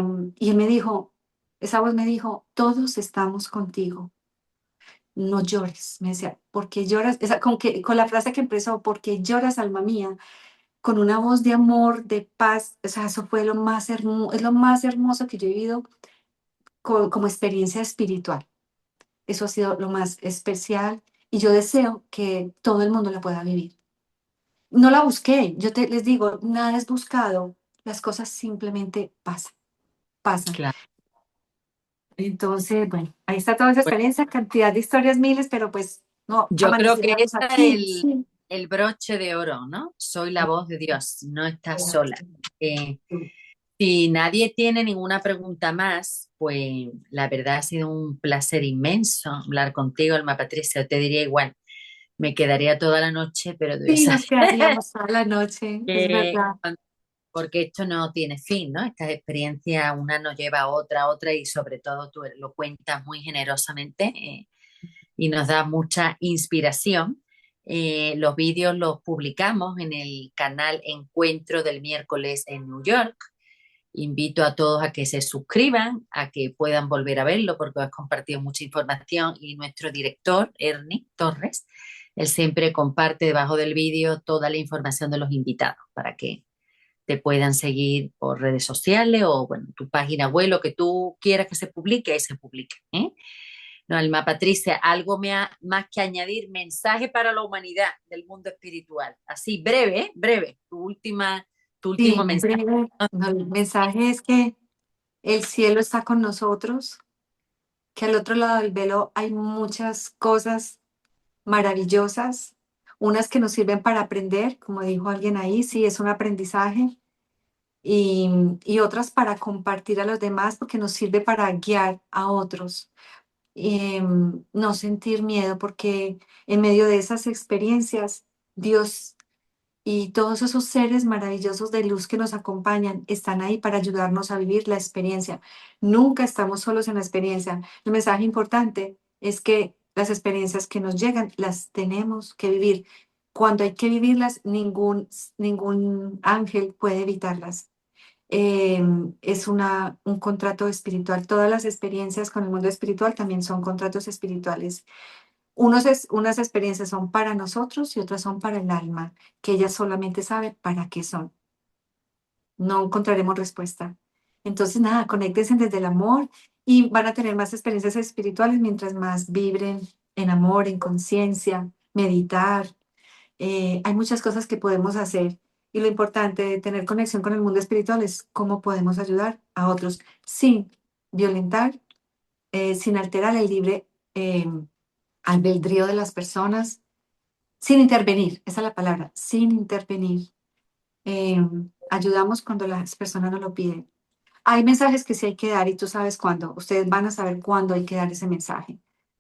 él me dijo, esa voz me dijo, todos estamos contigo, no llores. Me decía, ¿por qué lloras? Con la frase que empezó, ¿por qué lloras, alma mía? Con una voz de amor, de paz. O sea, eso fue lo más hermoso, es lo más hermoso que yo he vivido como experiencia espiritual. Eso ha sido lo más especial y yo deseo que todo el mundo la pueda vivir. No la busqué, les digo, nada es buscado, las cosas simplemente pasan, pasan. Claro. Entonces, bueno, ahí está toda esa Bueno, experiencia, cantidad de historias miles, pero pues no yo creo que amaneciéramos ese es aquí. Sí. el broche de oro, ¿no? Soy la voz de Dios, no estás sola. Eh, si nadie tiene ninguna pregunta más, pues la verdad ha sido un placer inmenso hablar contigo, Alma Patricia. Yo te diría igual, me quedaría toda la noche, pero debe Sí, nos saber quedaríamos toda la noche, es que verdad. porque esto no tiene fin, ¿no? Estas experiencias una nos lleva a otra y sobre todo tú lo cuentas muy generosamente y nos da mucha inspiración. Los vídeos los publicamos en el canal Encuentro del miércoles en New York. Invito a todos a que se suscriban, a que puedan volver a verlo porque has compartido mucha información y nuestro director, Ernie Torres, él siempre comparte debajo del vídeo toda la información de los invitados para que te puedan seguir por redes sociales o, bueno, tu página web, lo que tú quieras que se publique, ahí se publique. No, Alma Patricia, algo más que añadir, mensaje para la humanidad del mundo espiritual. Así, breve, breve, tu último Sí, mensaje. breve. No, el mensaje es que el cielo está con nosotros, que al otro lado del velo hay muchas cosas maravillosas, unas que nos sirven para aprender, como dijo alguien ahí, sí, es un aprendizaje, y, y otras para compartir a los demás porque nos sirve para guiar a otros. No sentir miedo porque en medio de esas experiencias, Dios y todos esos seres maravillosos de luz que nos acompañan están ahí para ayudarnos a vivir la experiencia. Nunca estamos solos en la experiencia. El mensaje importante es que las experiencias que nos llegan las tenemos que vivir. Cuando hay que vivirlas, ningún ángel puede evitarlas. Es un contrato espiritual. Todas las experiencias con el mundo espiritual también son contratos espirituales. Unas experiencias son para nosotros y otras son para el alma, que ella solamente sabe para qué son. No encontraremos respuesta. Entonces, nada, conéctense desde el amor y van a tener más experiencias espirituales mientras más vibren en amor, en conciencia, meditar. Hay muchas cosas que podemos hacer y lo importante de tener conexión con el mundo espiritual es cómo podemos ayudar a otros sin violentar, sin alterar el libre eh, albedrío de las personas, sin intervenir, esa es la palabra, sin intervenir. Eh, Ayudamos cuando las personas nos lo piden. Hay mensajes que sí hay que dar y tú sabes cuándo. Ustedes van a saber cuándo hay que dar ese mensaje,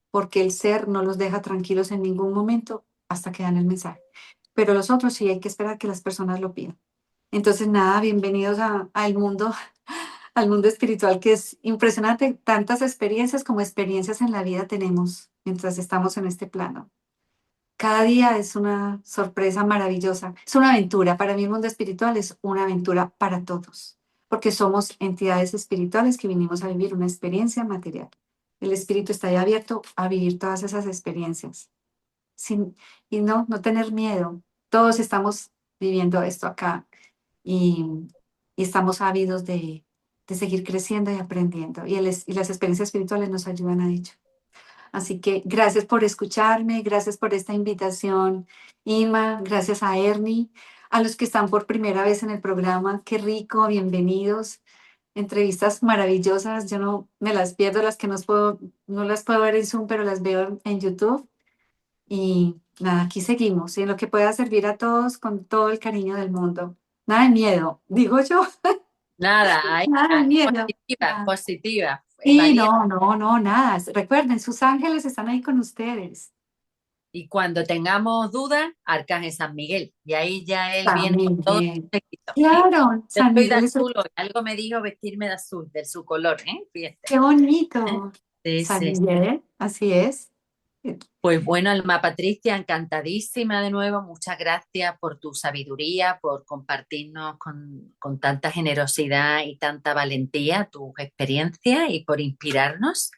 porque el ser no los deja tranquilos en ningún momento hasta que dan el mensaje. Pero los otros sí hay que esperar que las personas lo pidan. Entonces, nada, bienvenidos al mundo, al mundo espiritual, que es impresionante. Tantas experiencias como experiencias en la vida tenemos mientras estamos en este plano. Cada día es una sorpresa maravillosa, es una aventura. Para mí el mundo espiritual es una aventura para todos, porque somos entidades espirituales que vinimos a vivir una experiencia material. El espíritu está ahí abierto a vivir todas esas experiencias sin, y no tener miedo. Todos estamos viviendo esto acá y, y estamos ávidos de seguir creciendo y aprendiendo. Y las experiencias espirituales nos ayudan a ello. Así que gracias por escucharme, gracias por esta invitación, Ima, gracias a Ernie, a los que están por primera vez en el programa, qué rico, bienvenidos. Entrevistas maravillosas, yo no me las pierdo, las que no las puedo ver en Zoom, pero las veo en YouTube. Y nada, aquí seguimos, y en lo que pueda servir a todos con todo el cariño del mundo. Nada de miedo, digo yo, Nada, nada de miedo. positiva, Nada. positiva, Sí, valiente. no, nada. Recuerden, sus ángeles están ahí con ustedes. Y cuando tengamos dudas, Arcángel San Miguel. Y ahí ya él San viene con todo Miguel. su éxito, ¿eh? Claro, Yo San estoy de Miguel es azul hoy. Algo me dijo vestirme de azul, de su color, ¿eh? Fíjate. qué ¿Eh? bonito. Sí, San sí. Miguel, así es. Pues bueno, Alma Patricia, encantadísima de nuevo. Muchas gracias por tu sabiduría, por compartirnos con tanta generosidad y tanta valentía tus experiencias y por inspirarnos.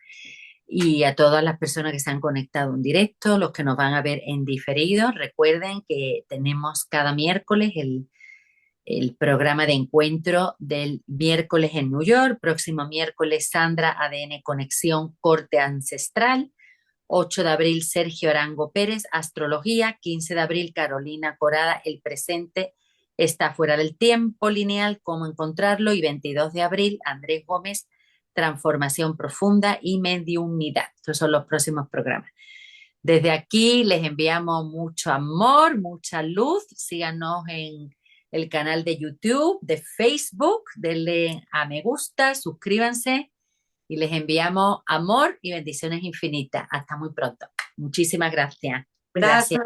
Y a todas las personas que se han conectado en directo, los que nos van a ver en diferido, recuerden que tenemos cada miércoles el programa de encuentro del miércoles en New York. Próximo miércoles, Sandra, ADN Conexión, Corte Ancestral. 8 de abril, Sergio Arango Pérez, Astrología. 15 de abril, Carolina Corada, El presente está fuera del tiempo lineal, cómo encontrarlo. Y 22 de abril, Andrés Gómez, Transformación Profunda y Mediunidad. Estos son los próximos programas. Desde aquí les enviamos mucho amor, mucha luz. Síganos en el canal de YouTube, de Facebook, denle a me gusta, suscríbanse y les enviamos amor y bendiciones infinitas. Hasta muy pronto. Muchísimas gracias. Gracias. Gracias.